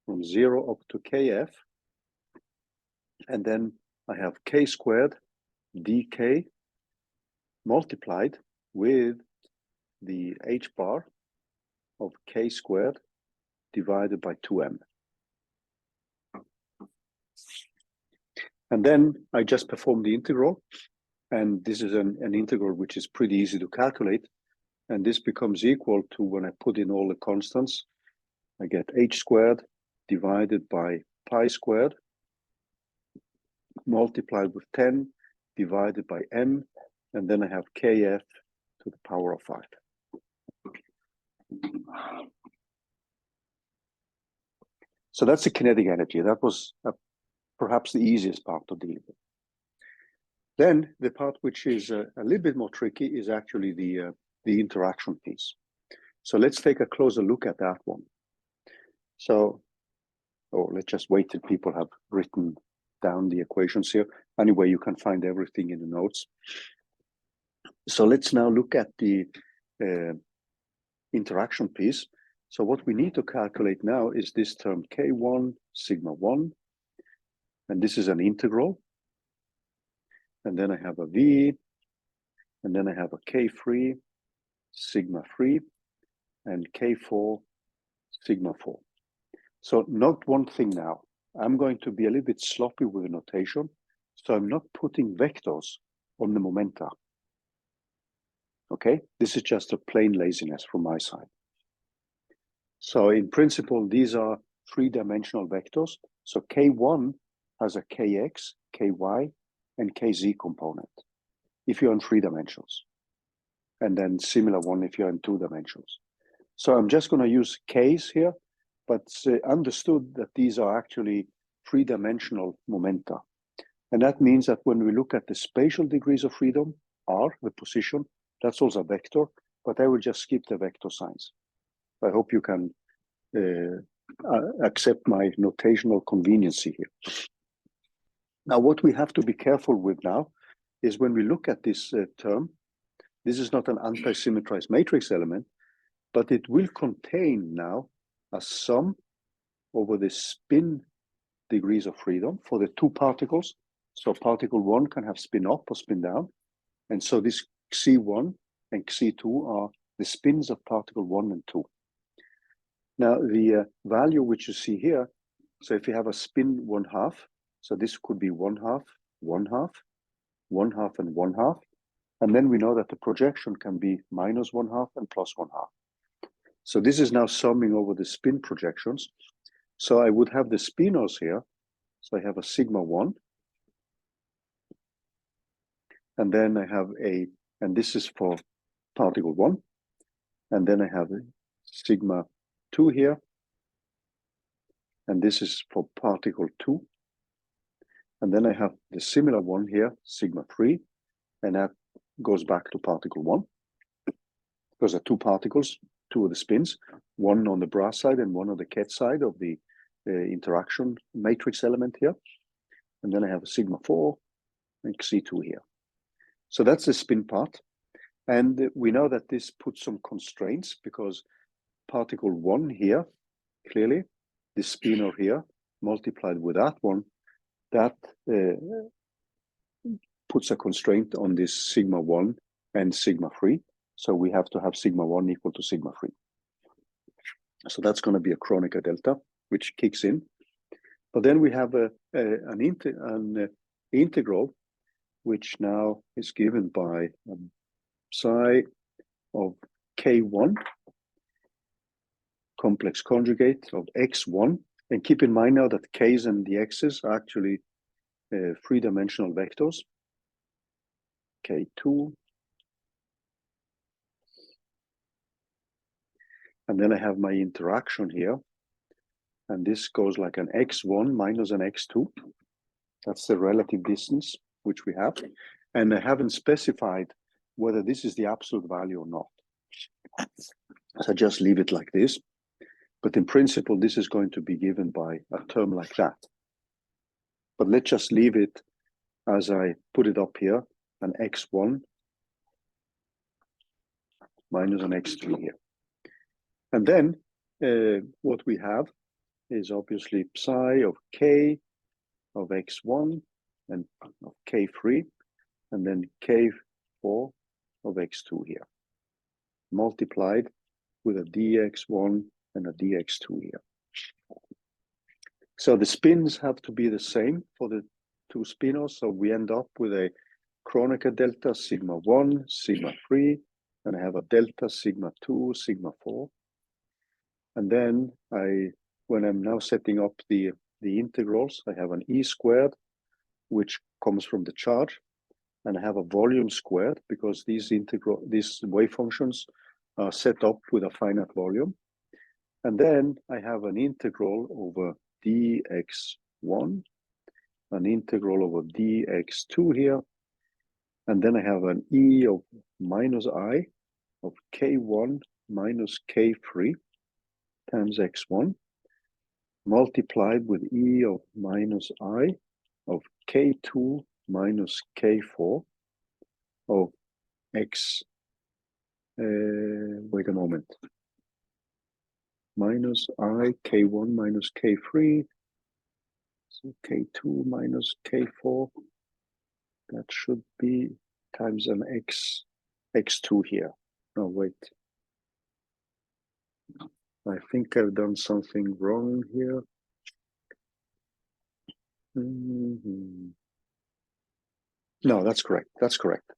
from 0 up to Kf. And then I have K squared dk multiplied with the h bar of K squared divided by 2m. And then I just perform the integral. And this is an integral which is pretty easy to calculate. And this becomes equal to, when I put in all the constants, I get h squared divided by pi squared multiplied with 10 divided by m. And then I have kf to the power of 5. So that's the kinetic energy. That was perhaps the easiest part to deal with. Then the part which is a little bit more tricky is actually the interaction piece. So let's take a closer look at that one. So, let's just wait till people have written down the equations here. Anyway, you can find everything in the notes. So let's now look at the interaction piece. So what we need to calculate now is this term K1 sigma 1. And this is an integral. And then I have a V. And then I have a K3 sigma 3 and K4 sigma 4. So note one thing now. I'm going to be a little bit sloppy with the notation. So I'm not putting vectors on the momenta. Okay, this is just a plain laziness from my side. So in principle, these are three-dimensional vectors. So K1 has a Kx, Ky, and Kz component if you're in 3 dimensions. And then similar one if you're in 2 dimensions. So I'm just going to use Ks here, but understood that these are actually 3-dimensional momenta. And that means that when we look at the spatial degrees of freedom, R, the position, that's also a vector, but I will just skip the vector signs. I hope you can accept my notational conveniency here. Now, what we have to be careful with now is when we look at this term, this is not an anti-symmetrized matrix element, but it will contain now a sum over the spin degrees of freedom for the 2 particles. So particle 1 can have spin up or spin down. And so this Xc1 and Xc2 are the spins of particle 1 and 2. Now, the value which you see here, so if you have a spin 1/2, so this could be 1/2, 1/2, 1/2, and 1/2. And then we know that the projection can be -1/2 and +1/2. So this is now summing over the spin projections. So I would have the spinors here. So I have a sigma 1. And then I have and this is for particle 1. And then I have a sigma 2 here. And this is for particle 2. And then I have the similar one here, sigma 3. And that goes back to particle 1. Those are 2 particles, 2 of the spins, one on the brass side and one on the ket side of the interaction matrix element here. And then I have a sigma 4 and Xc2 here. So that's the spin part. And we know that this puts some constraints because particle 1 here, clearly, this spinor here, multiplied with that one, that puts a constraint on this sigma 1 and sigma 3. So we have to have sigma 1 equal to sigma 3. So that's going to be a Kronecker delta, which kicks in. But then we have an integral, which now is given by psi of k1, complex conjugate of x1. And keep in mind now that k's and the x's are actually three-dimensional vectors. K2. And then I have my interaction here. And this goes like an x1 minus an x2. That's the relative distance which we have. And I haven't specified whether this is the absolute value or not. So I just leave it like this. But in principle, this is going to be given by a term like that. But let's just leave it as I put it up here, an x1 minus an x2 here. And then what we have is obviously psi of k of x1 and of k3, and then k4 of x2 here, multiplied with a dx1 and a dx2 here. So the spins have to be the same for the two spinors, so we end up with a Kronecker delta sigma 1, sigma 3, and I have a delta sigma 2, sigma 4. And then when I'm now setting up the integrals, I have an e squared, which comes from the charge, and I have a volume squared because these wave functions are set up with a finite volume. And then I have an integral over dx1, an integral over dx2 here, and then I have an e of minus I of k1 minus k3 times x1, multiplied with e of minus I of k2 minus k4 of x, wait a moment, minus I k1 minus k3, so k2 minus k4, that should be times an x2 here. No, wait. I think I've done something wrong here. No, that's correct. That's correct.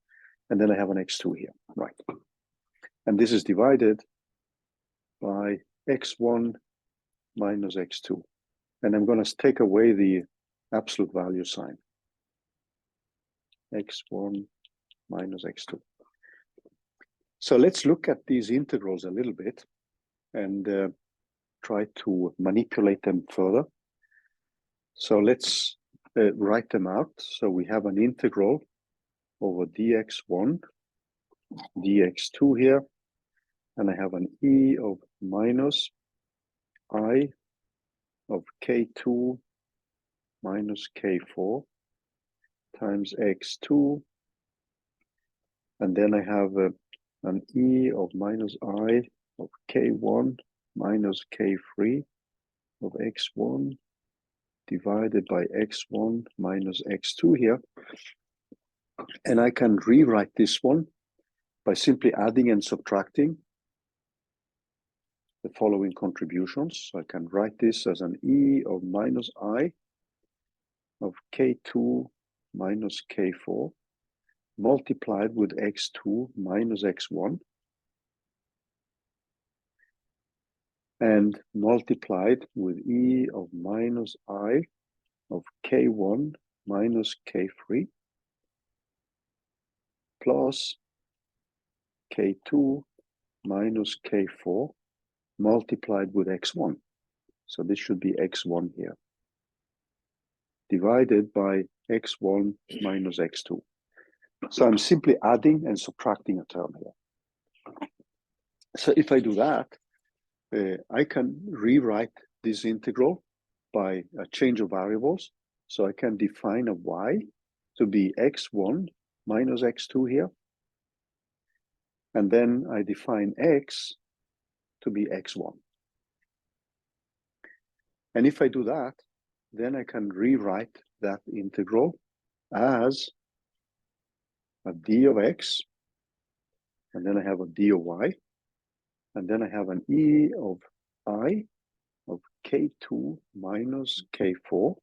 And then I have an x2 here, right? And this is divided by x1 minus x2. And I'm going to take away the absolute value sign. x1 minus x2. So let's look at these integrals a little bit and try to manipulate them further. So let's write them out. So we have an integral over dx1, dx2 here, and I have an e of minus I of k2 minus k4 times x2, and then I have an e of minus I of k1 minus k3 of x1 divided by x1 minus x2 here. And I can rewrite this one by simply adding and subtracting the following contributions. So I can write this as an e of minus I of k2 minus k4 multiplied with x2 minus x1 and multiplied with e of minus I of k1 minus k3 plus k2 minus k4 multiplied with x1. So this should be x1 here, divided by x1 minus x2. So I'm simply adding and subtracting a term here. So if I do that, I can rewrite this integral by a change of variables. So I can define a y to be x1 minus x2 here. And then I define x to be x1. And if I do that, then I can rewrite that integral as a d of x, and then I have a d of y, and then I have an e of I of k2 minus k4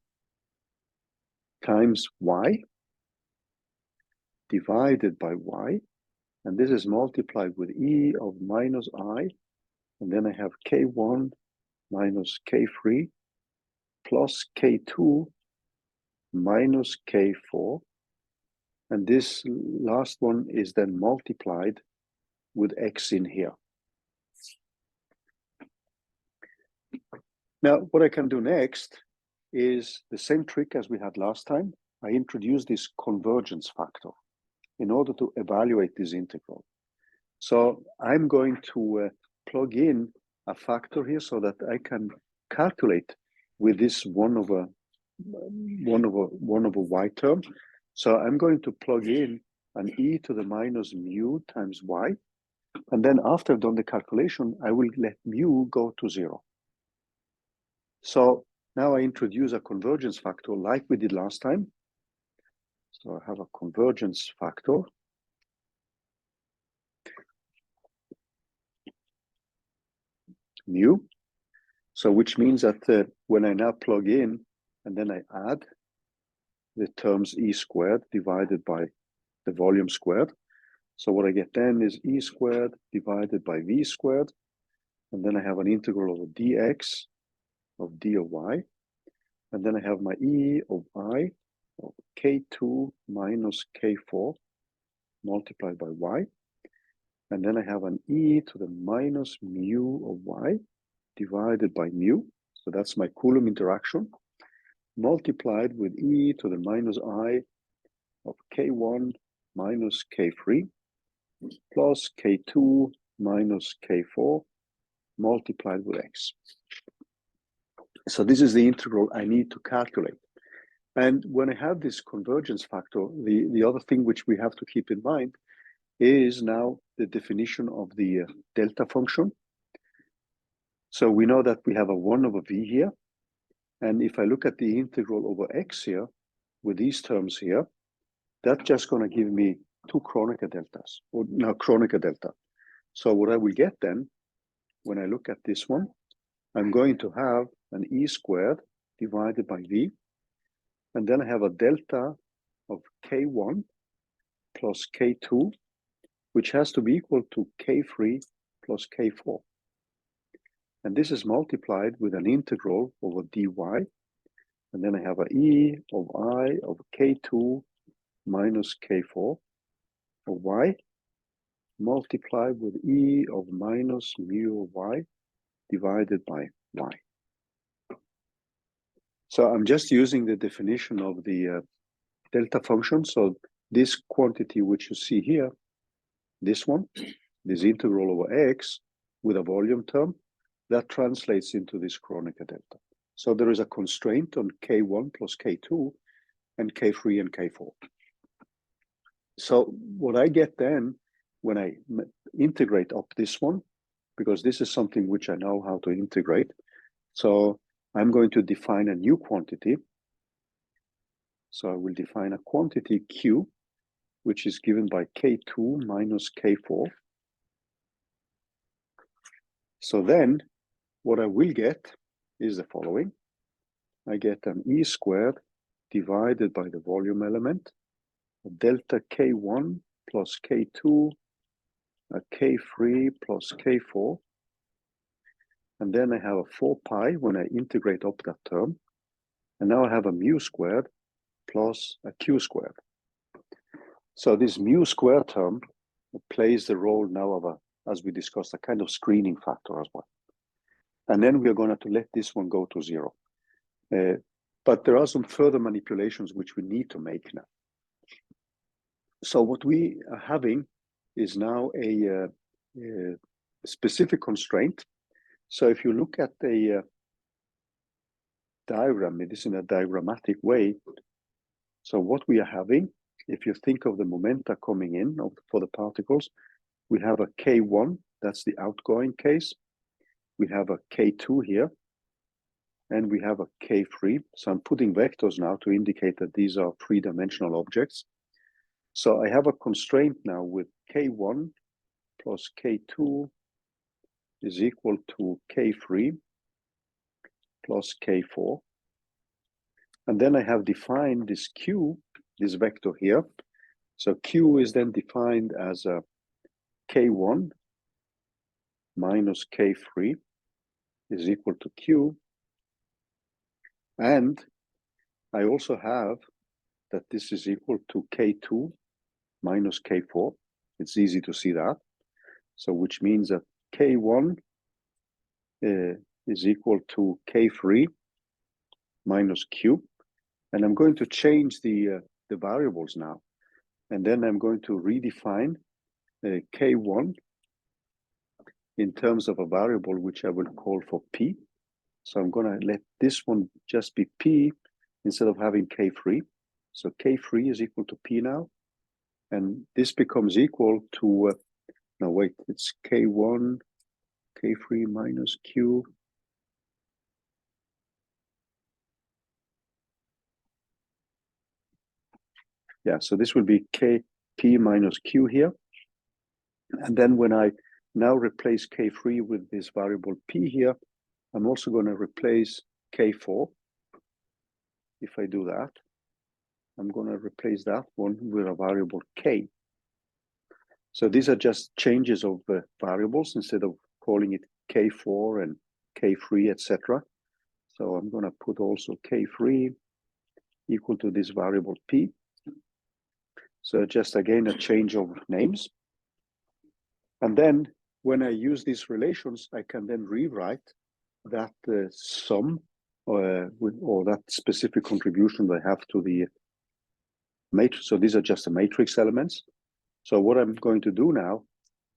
times y divided by y, and this is multiplied with e of minus I, and then I have k1 minus k3 plus k2 minus k4, and this last one is then multiplied with x in here. Now, what I can do next is the same trick as we had last time. I introduce this convergence factor in order to evaluate this integral. So I'm going to plug in a factor here so that I can calculate with this 1 over y term. So I'm going to plug in an e to the minus mu times y. And then after I've done the calculation, I will let mu go to 0. So now I introduce a convergence factor like we did last time. So I have a convergence factor. Mu. So which means that when I now plug in and then I add the terms e squared divided by the volume squared. So what I get then is e squared divided by v squared. And then I have an integral over dx of d of y. And then I have my e of I of k2 minus k4 multiplied by y. And then I have an e to the minus mu of y divided by mu. So that's my Coulomb interaction, multiplied with e to the minus I of k1 minus k3 plus k2 minus k4 multiplied with x. So this is the integral I need to calculate. And when I have this convergence factor, the other thing which we have to keep in mind is now the definition of the delta function. So we know that we have a 1 over v here. And if I look at the integral over x here, with these terms here, that's just going to give me 2 Kronecker deltas, or now Kronecker delta. So what I will get then, when I look at this one, I'm going to have an e squared divided by v, and then I have a delta of k1 plus k2, which has to be equal to k3 plus k4. And this is multiplied with an integral over dy, and then I have an e of I of k2 minus k4 of y multiplied with e of minus mu of y divided by y. So I'm just using the definition of the delta function. So this quantity which you see here, this one, this integral over x with a volume term, that translates into this Kronecker delta. So there is a constraint on k1 plus k2 and k3 and k4. So what I get then when I integrate up this one, because this is something which I know how to integrate. So I'm going to define a new quantity. So I will define a quantity q, which is given by k2 minus k4. So then what I will get is the following. I get an e squared divided by the volume element, a delta k1 plus k2, a k3 plus k4, and then I have a 4 pi when I integrate up that term, and now I have a mu squared plus a q squared. So this mu squared term plays the role now of as we discussed, a kind of screening factor as well. And then we are going to let this one go to 0. But there are some further manipulations which we need to make now. So what we are having is now a specific constraint. So if you look at the diagram, it is in a diagrammatic way. So what we are having, if you think of the momenta coming in for the particles, we have a K1, that's the outgoing case. We have a K2 here. and we have a K3. So I'm putting vectors now to indicate that these are three-dimensional objects. So I have a constraint now with K1 plus K2 is equal to K3 plus K4. And then I have defined this Q, this vector here. So Q is then defined as a K1 minus K3 is equal to Q. And I also have that this is equal to K2 minus K4. It's easy to see that. So which means that K1 is equal to K3 minus Q. And I'm going to change the variables now. And then I'm going to redefine K1 in terms of a variable which I will call for P. So I'm going to let this one just be P instead of having K3. So K3 is equal to P now. And this becomes equal to, no wait, it's K1, K3 minus Q. Yeah, so this will be Kp minus Q here. And then when I now replace K3 with this variable P here, I'm also going to replace K4. If I do that, I'm going to replace that one with a variable K. So these are just changes of variables instead of calling it K4 and K3, etc. So I'm going to put also K3 equal to this variable P. So just again, a change of names. And then when I use these relations, I can then rewrite that sum or that specific contribution they have to the matrix. So these are just the matrix elements. So what I'm going to do now,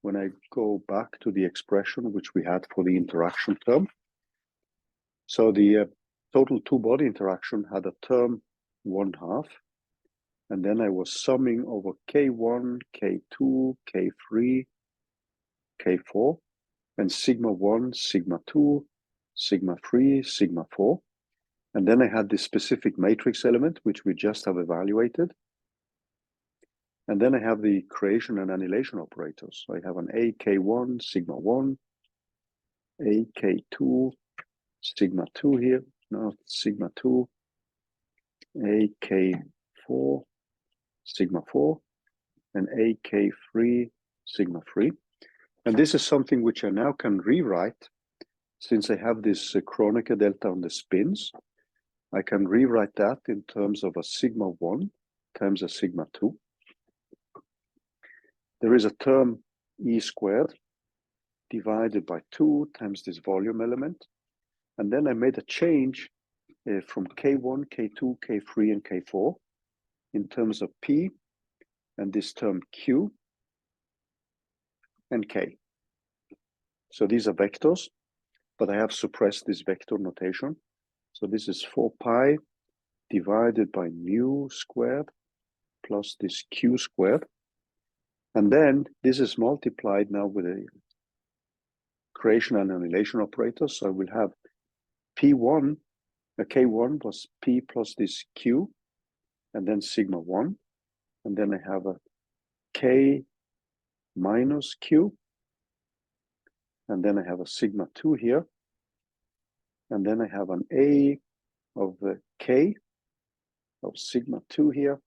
when I go back to the expression which we had for the interaction term, so the total two-body interaction had a term 1/2, and then I was summing over K1, K2, K3, K4, and sigma 1, sigma 2, sigma 3, sigma 4. And then I had this specific matrix element, which we just have evaluated. And then I have the creation and annihilation operators. So I have an AK1, sigma 1, AK2, sigma 2 here, no, sigma 2, AK4, sigma 4, and AK3, sigma 3. And this is something which I now can rewrite. Since I have this Kronecker delta on the spins, I can rewrite that in terms of a sigma 1 times a sigma 2. There is a term E squared divided by 2 times this volume element. And then I made a change from K1, K2, K3, and K4 in terms of P and this term Q and K. So these are vectors, but I have suppressed this vector notation. So this is 4 pi divided by mu squared plus this Q squared. And then this is multiplied now with a creation and annihilation operator. So I will have P1, K1 was P plus this Q, and then sigma 1. And then I have a K minus Q. And then I have a sigma 2 here. And then I have an A of K of sigma 2 here.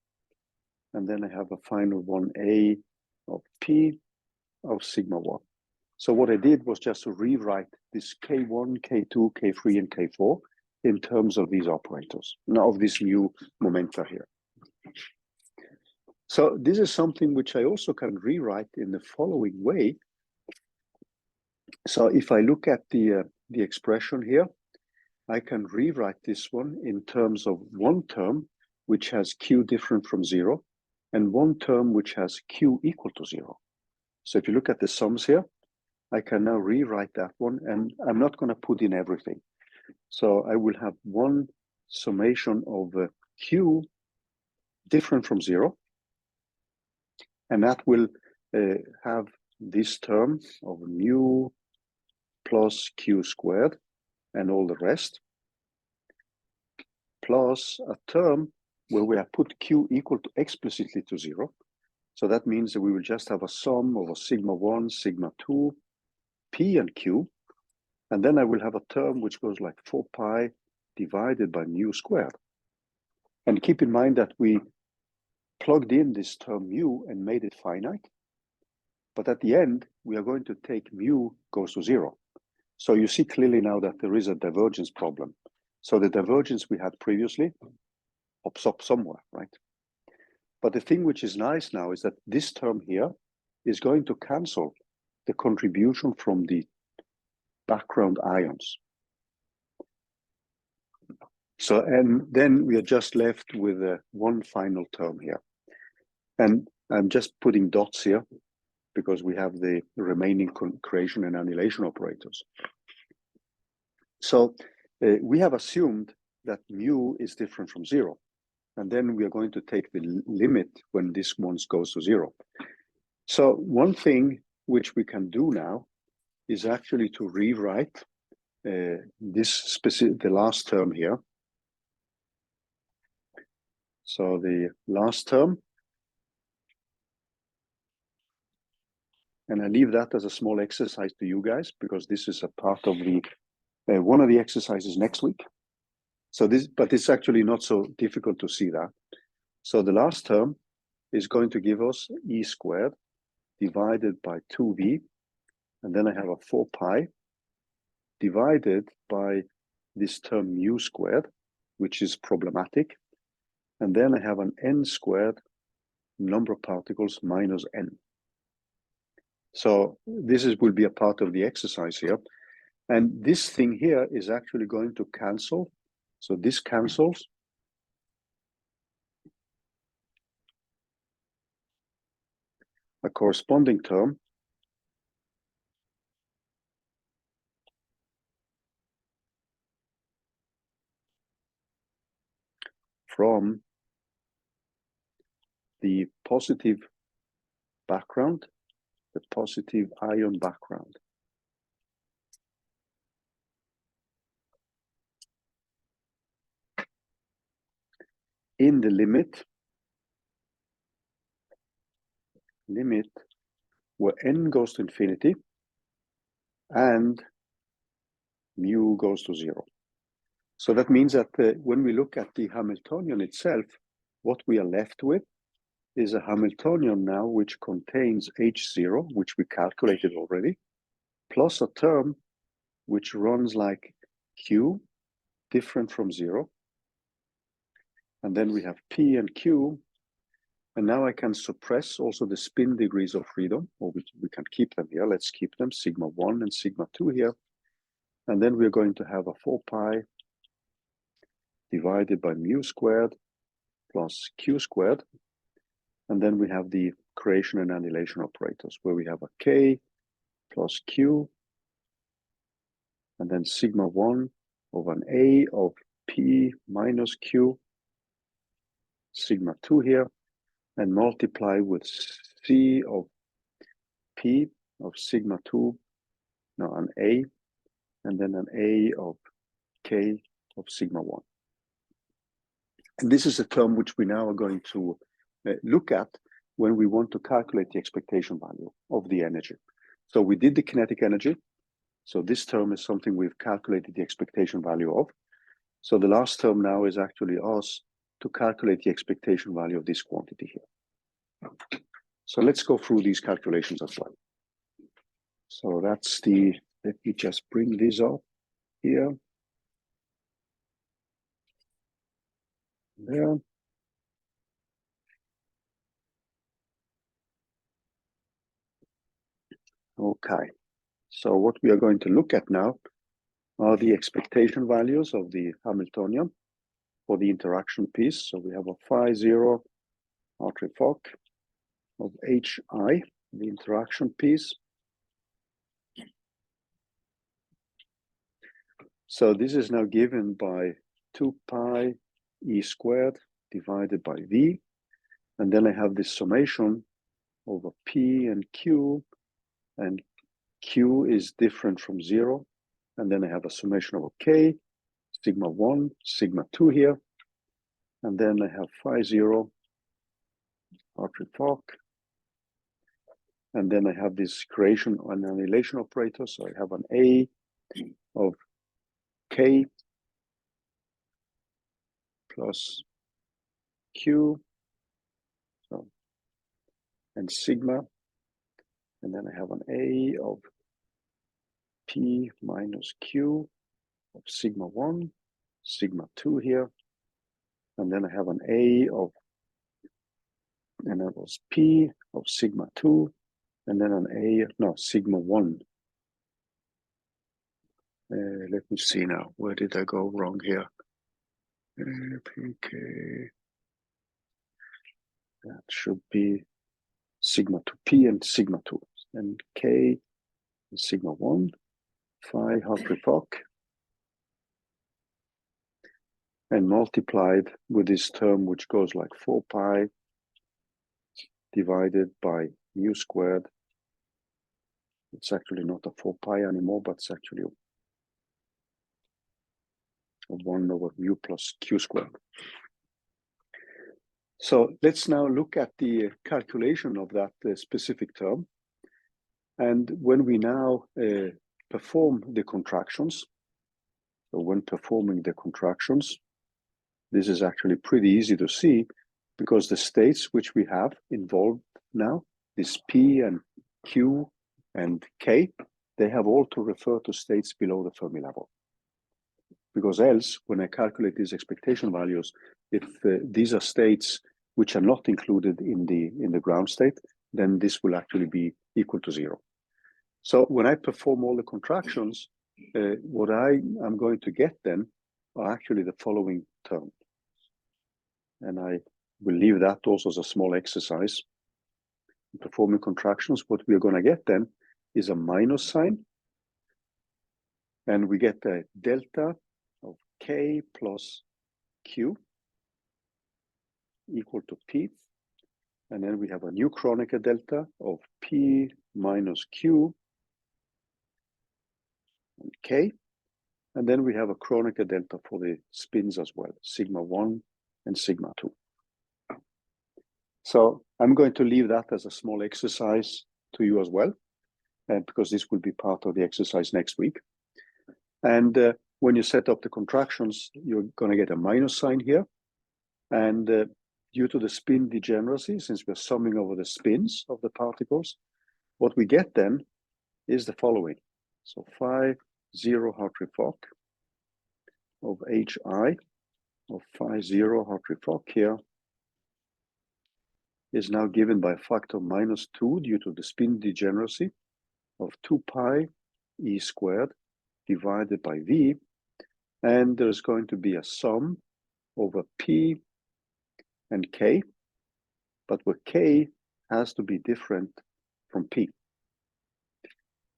And then I have a final one A of P of sigma 1. So what I did was just to rewrite this K1, K2, K3, and K4 in terms of these operators, now of this new momenta here. So this is something which I also can rewrite in the following way. So if I look at the expression here, I can rewrite this one in terms of one term which has Q different from 0 and one term which has Q equal to 0. So if you look at the sums here, I can now rewrite that one, and I'm not going to put in everything. So I will have one summation of Q different from 0, and that will have this term of mu plus Q squared and all the rest. plus a term where we have put Q equal to explicitly to 0. So that means that we will just have a sum over sigma 1, sigma 2, P and Q. And then I will have a term which goes like 4 pi divided by mu squared. And keep in mind that we plugged in this term mu and made it finite. But at the end, we are going to take mu goes to 0. So you see clearly now that there is a divergence problem. So the divergence we had previously pops up somewhere, right? But the thing which is nice now is that this term here is going to cancel the contribution from the background ions. So, and then we are just left with one final term here. And I'm just putting dots here because we have the remaining creation and annihilation operators. So we have assumed that mu is different from 0. And then we are going to take the limit when this one goes to 0. So one thing which we can do now is actually to rewrite the last term here. So the last term, and I leave that as a small exercise to you guys because this is a part of the one of the exercises next week. So this, but it's actually not so difficult to see that. So the last term is going to give us E squared divided by 2V, and then I have a 4 pi divided by this term mu squared, which is problematic. And then I have an n squared number of particles minus n. So this will be a part of the exercise here. And this thing here is actually going to cancel. So this cancels. A corresponding term from the positive background, the positive ion background. In the limit where n goes to infinity and mu goes to 0. So that means that when we look at the Hamiltonian itself, what we are left with is a Hamiltonian now which contains H0, which we calculated already, plus a term which runs like Q, different from 0. And then we have P and Q. And now I can suppress also the spin degrees of freedom, or we can keep them here. Let's keep them, sigma 1 and sigma 2 here. And then we're going to have a 4 pi divided by mu squared plus Q squared. And then we have the creation and annihilation operators, where we have a K plus Q, and then sigma 1 over an A of P minus Q, sigma 2 here, and multiply with C of P of sigma 2, now an A, and then an A of K of sigma 1. And this is a term which we now are going to look at when we want to calculate the expectation value of the energy. So we did the kinetic energy. So this term is something we've calculated the expectation value of. So the last term now is actually us to calculate the expectation value of this quantity here. So let's go through these calculations as well. So that's the, let me just bring this up here. There. Okay, so what we are going to look at now are the expectation values of the Hamiltonian for the interaction piece. So we have a phi 0 artifac of HI, the interaction piece. So this is now given by 2 pi E squared divided by V. And then I have this summation over P and Q, and Q is different from 0. And then I have a summation over K, sigma 1, sigma 2 here. and then I have phi 0, Hartree-Fock, and then I have this creation and annihilation operator. So I have an A of K plus Q, so, and sigma, and then I have an A of P minus Q of sigma 1, sigma 2 here, and then I have an A of, and that was P of sigma 2, and then an A, no, sigma 1. Let me see now, where did I go wrong here? PK, that should be sigma 2P and sigma 2, and K is sigma 1, phi Hartree-Fock, and multiplied with this term, which goes like 4 pi divided by mu squared. It's actually not a 4 pi anymore, but it's actually a 1 over mu plus q squared. So let's now look at the calculation of that specific term. And when we now perform the contractions, so when performing the contractions, this is actually pretty easy to see because the states which we have involved now, this P and Q and K, they have all to refer to states below the Fermi level. Because else, when I calculate these expectation values, if these are states which are not included in the ground state, then this will actually be equal to 0. So when I perform all the contractions, what I am going to get then are actually the following term. And I will leave that also as a small exercise. In performing contractions, what we are going to get then is a minus sign. And we get a delta of K plus Q equal to P. And then we have a new Kronecker delta of P minus Q and K. And then we have a Kronecker delta for the spins as well, sigma 1 and sigma 2. So I'm going to leave that as a small exercise to you as well, because this will be part of the exercise next week. And when you set up the contractions, you're going to get a minus sign here. And due to the spin degeneracy, since we're summing over the spins of the particles, what we get then is the following. So phi 0 Hartree-Fock of HI of phi 0 Hartree-Fock here is now given by a factor minus 2 due to the spin degeneracy of 2 pi E squared divided by V. And there's going to be a sum over P and K, but where K has to be different from P.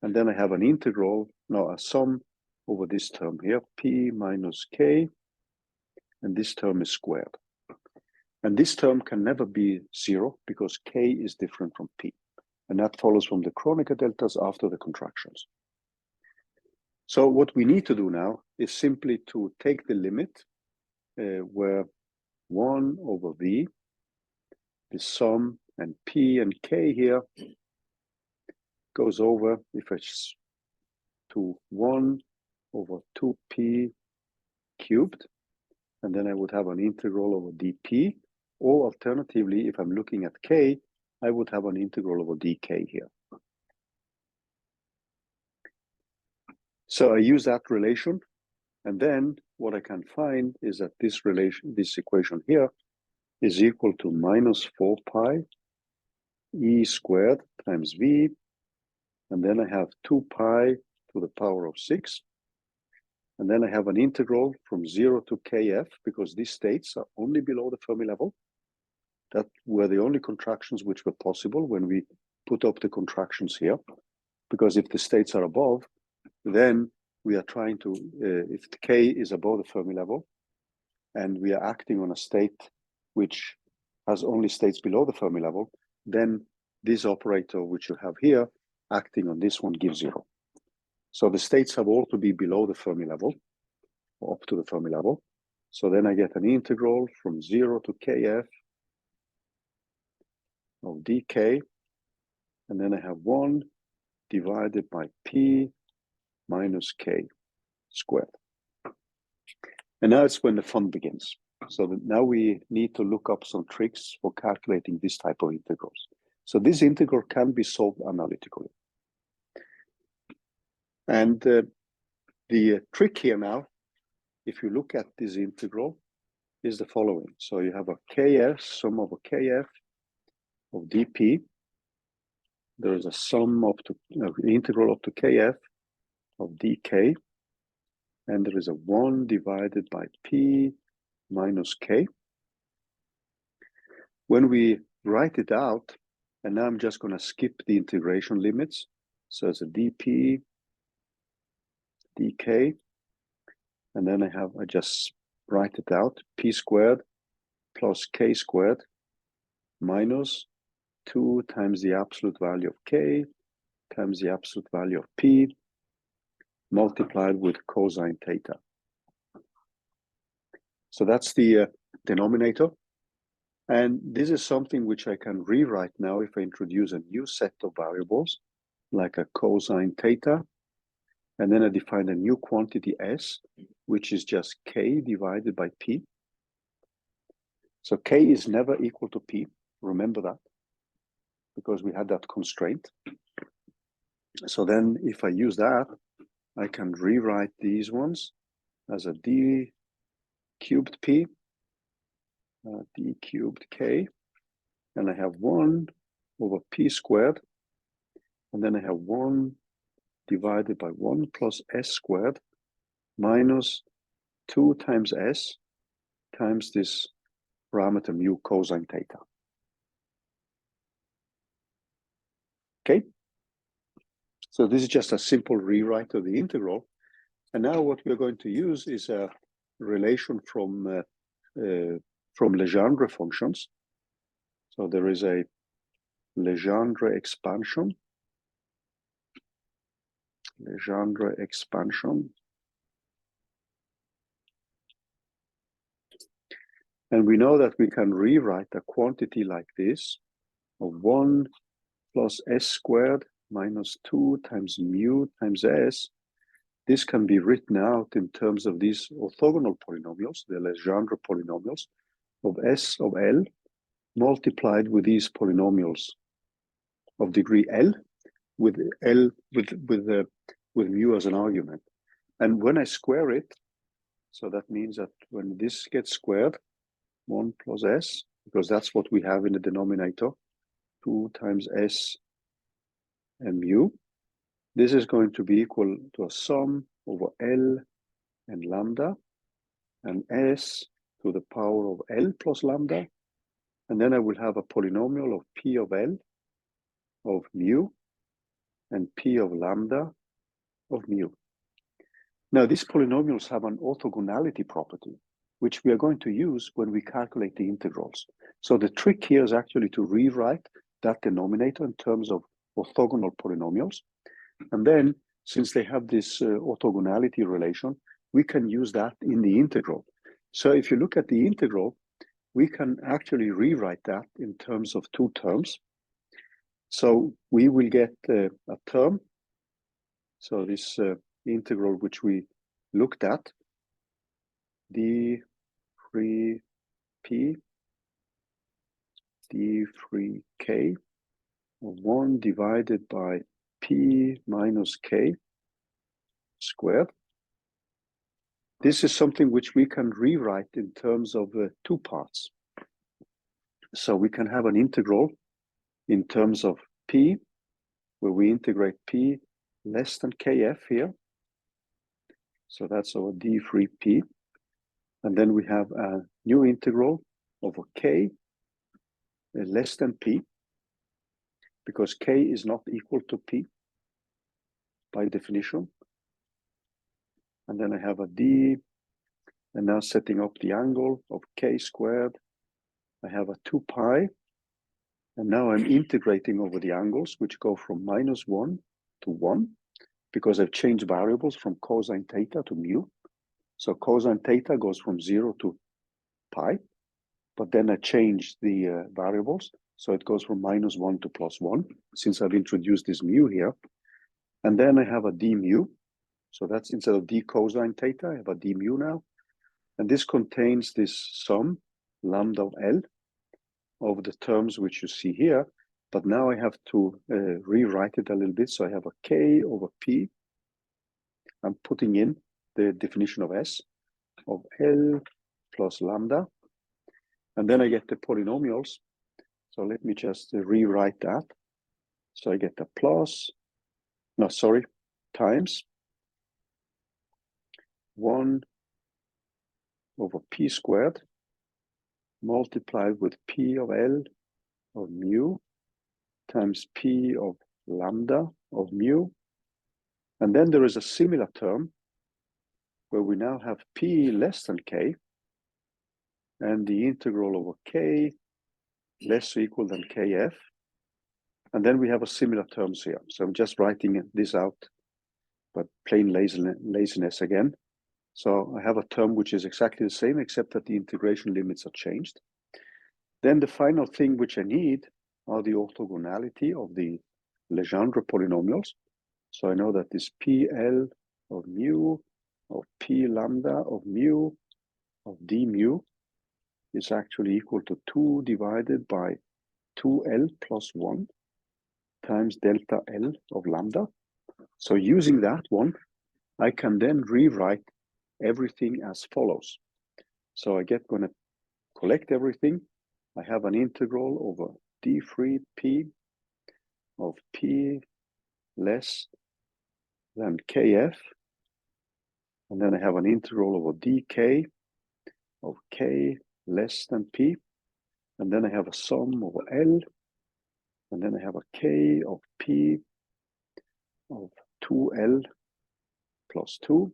And then I have an integral, no, a sum over this term here, P minus K, and this term is squared. And this term can never be 0 because K is different from P. And that follows from the Kronecker deltas after the contractions. So what we need to do now is simply to take the limit where 1 over V, the sum, and P and K here goes over, if it's to 1 over 2P cubed, and then I would have an integral over dP, or alternatively, if I'm looking at K, I would have an integral over dK here. So I use that relation, and then what I can find is that this relation, this equation here, is equal to minus 4 pi E squared times V, and then I have 2 pi to the power of 6, and then I have an integral from 0 to Kf, because these states are only below the Fermi level. That were the only contractions which were possible when we put up the contractions here, because if the states are above, then we are trying to, if the K is above the Fermi level, and we are acting on a state which has only states below the Fermi level, then this operator which you have here, acting on this one, gives 0. So the states have all to be below the Fermi level, or up to the Fermi level, So then I get an integral from 0 to kf of dk, and then I have 1 divided by p minus k squared. And now it's when the fun begins. So now we need to look up some tricks for calculating this type of integrals. So this integral can be solved analytically. And the trick here now, if you look at this integral, is the following. So you have a kf, sum of a kf of dp. There is a sum up to integral up to kf of dk. And there is a 1 divided by p minus k. When we write it out, and now I'm just going to skip the integration limits. So it's a dp, dk, and then I just write it out, p squared plus k squared minus 2 times the absolute value of k times the absolute value of p multiplied with cosine theta. So that's the denominator. And this is something which I can rewrite now if I introduce a new set of variables, like a cosine theta. And then I define a new quantity s, which is just k divided by p. So k is never equal to p. Remember that, because we had that constraint. So then if I use that, I can rewrite these ones as a d cubed p, d cubed k, and I have 1 over p squared, and then I have 1 divided by 1 plus s squared minus 2 times s times this parameter mu cosine theta. Okay, so this is just a simple rewrite of the integral. And now what we're going to use is a relation from Legendre functions. So there is a Legendre expansion. And we know that we can rewrite a quantity like this of 1 plus s squared minus 2 times mu times s. This can be written out in terms of these orthogonal polynomials, the Legendre polynomials, of s of L multiplied with these polynomials of degree L with mu as an argument. And when I square it, so that means that when this gets squared, 1 plus s, because that's what we have in the denominator, 2 times s and mu, this is going to be equal to a sum over L and lambda, and s to the power of L plus lambda, and then I will have a polynomial of p of L of mu and p of lambda of mu. Now, these polynomials have an orthogonality property, which we are going to use when we calculate the integrals. So the trick here is actually to rewrite that denominator in terms of orthogonal polynomials. And then, since they have this orthogonality relation, we can use that in the integral. So if you look at the integral, we can actually rewrite that in terms of two terms. So we will get a term. So this integral which we looked at, d free p, d free k, of 1 divided by p minus k squared. This is something which we can rewrite in terms of two parts. So we can have an integral in terms of p, where we integrate p less than kf here. So that's our d free p. And then we have a new integral over k less than p, because k is not equal to p by definition. And then I have a d, and now setting up the angle of k squared, I have a 2 pi, and now I'm integrating over the angles, which go from -1 to 1, because I've changed variables from cosine theta to mu. So cosine theta goes from 0 to pi, but then I change the variables. So it goes from -1 to +1, since I've introduced this mu here. And then I have a d mu. So that's instead of d cosine theta, I have a d mu now. And this contains this sum, lambda of L, of the terms which you see here. But now I have to rewrite it a little bit. So I have a k over p. I'm putting in the definition of S, of L plus lambda. And then I get the polynomials. So let me just rewrite that. So I get the times 1 over p squared multiplied with p of L of mu times p of lambda of mu. And then there is a similar term where we now have p less than k, and the integral over k less or equal than kf. And then we have a similar terms here. So I'm just writing this out, but plain laziness again. So I have a term which is exactly the same, except that the integration limits are changed. Then the final thing which I need are the orthogonality of the Legendre polynomials. So I know that this PL of mu, of P lambda of mu, of d mu is actually equal to 2 divided by 2L plus 1 times delta L of lambda. So using that one, I can then rewrite everything as follows. So I get going to collect everything. I have an integral over d free p of p less than kf. And then I have an integral over dk of k less than p. And then I have a sum over L. And then I have a k of p of 2L plus 2.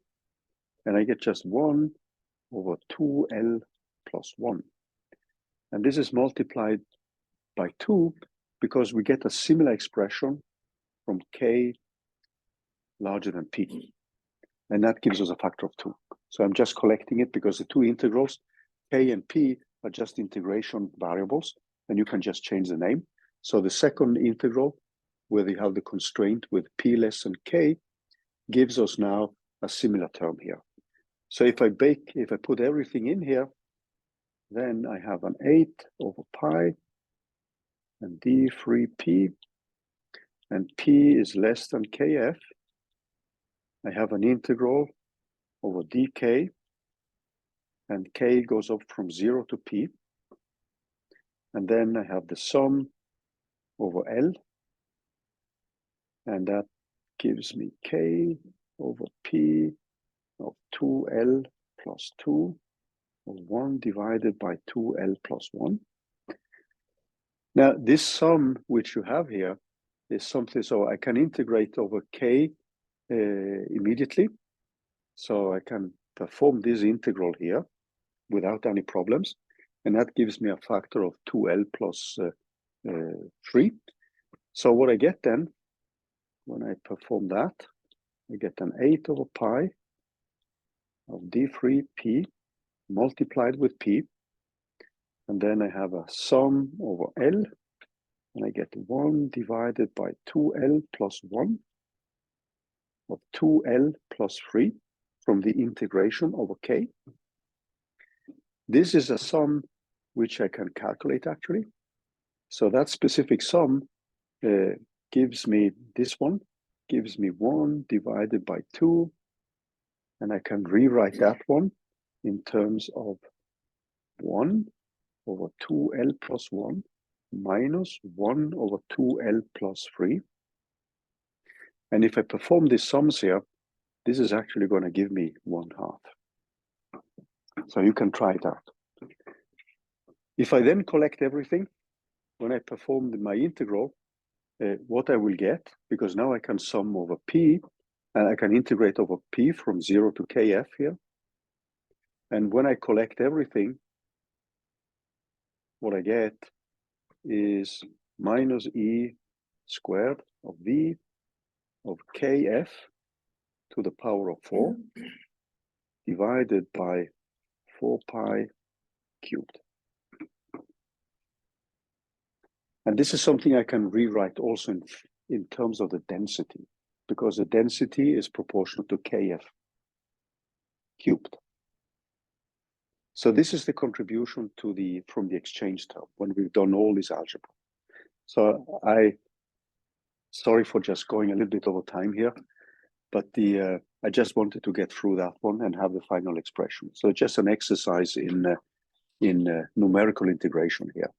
And I get just 1 over 2L plus 1. And this is multiplied by 2 because we get a similar expression from k larger than p. And that gives us a factor of 2. So I'm just collecting it because the two integrals, k and p, are just integration variables, and you can just change the name. So the second integral, where you have the constraint with p less than k, gives us now a similar term here. So if I put everything in here, then I have an 8 over pi and d free p, and p is less than kf. I have an integral over dk, and k goes up from 0 to p. And then I have the sum over L, and that gives me k over p of 2L plus 2 of 1 divided by 2L plus 1. Now, this sum which you have here is something, so I can integrate over k immediately. So I can perform this integral here without any problems. And that gives me a factor of 2L plus 3. So what I get then, when I perform that, I get an 8 over pi of d free p multiplied with p. And then I have a sum over L, and I get 1 divided by 2L plus 1 of 2L plus 3 from the integration over k. This is a sum which I can calculate actually. So that specific sum gives me this one, gives me 1 divided by 2, and I can rewrite that one in terms of 1 over 2L plus 1 minus 1 over 2L plus 3. And if I perform these sums here, this is actually going to give me 1/2. So you can try it out. If I then collect everything, when I perform my integral, what I will get, because now I can sum over p, and I can integrate over p from 0 to kf here. And when I collect everything, what I get is minus e squared of v of kf to the power of 4. divided by 4 pi cubed. And this is something I can rewrite also in terms of the density, because the density is proportional to kf cubed. So this is the contribution to from the exchange term when we've done all this algebra. So sorry for just going a little bit over time here, but I just wanted to get through that one and have the final expression. So just an exercise in numerical integration here.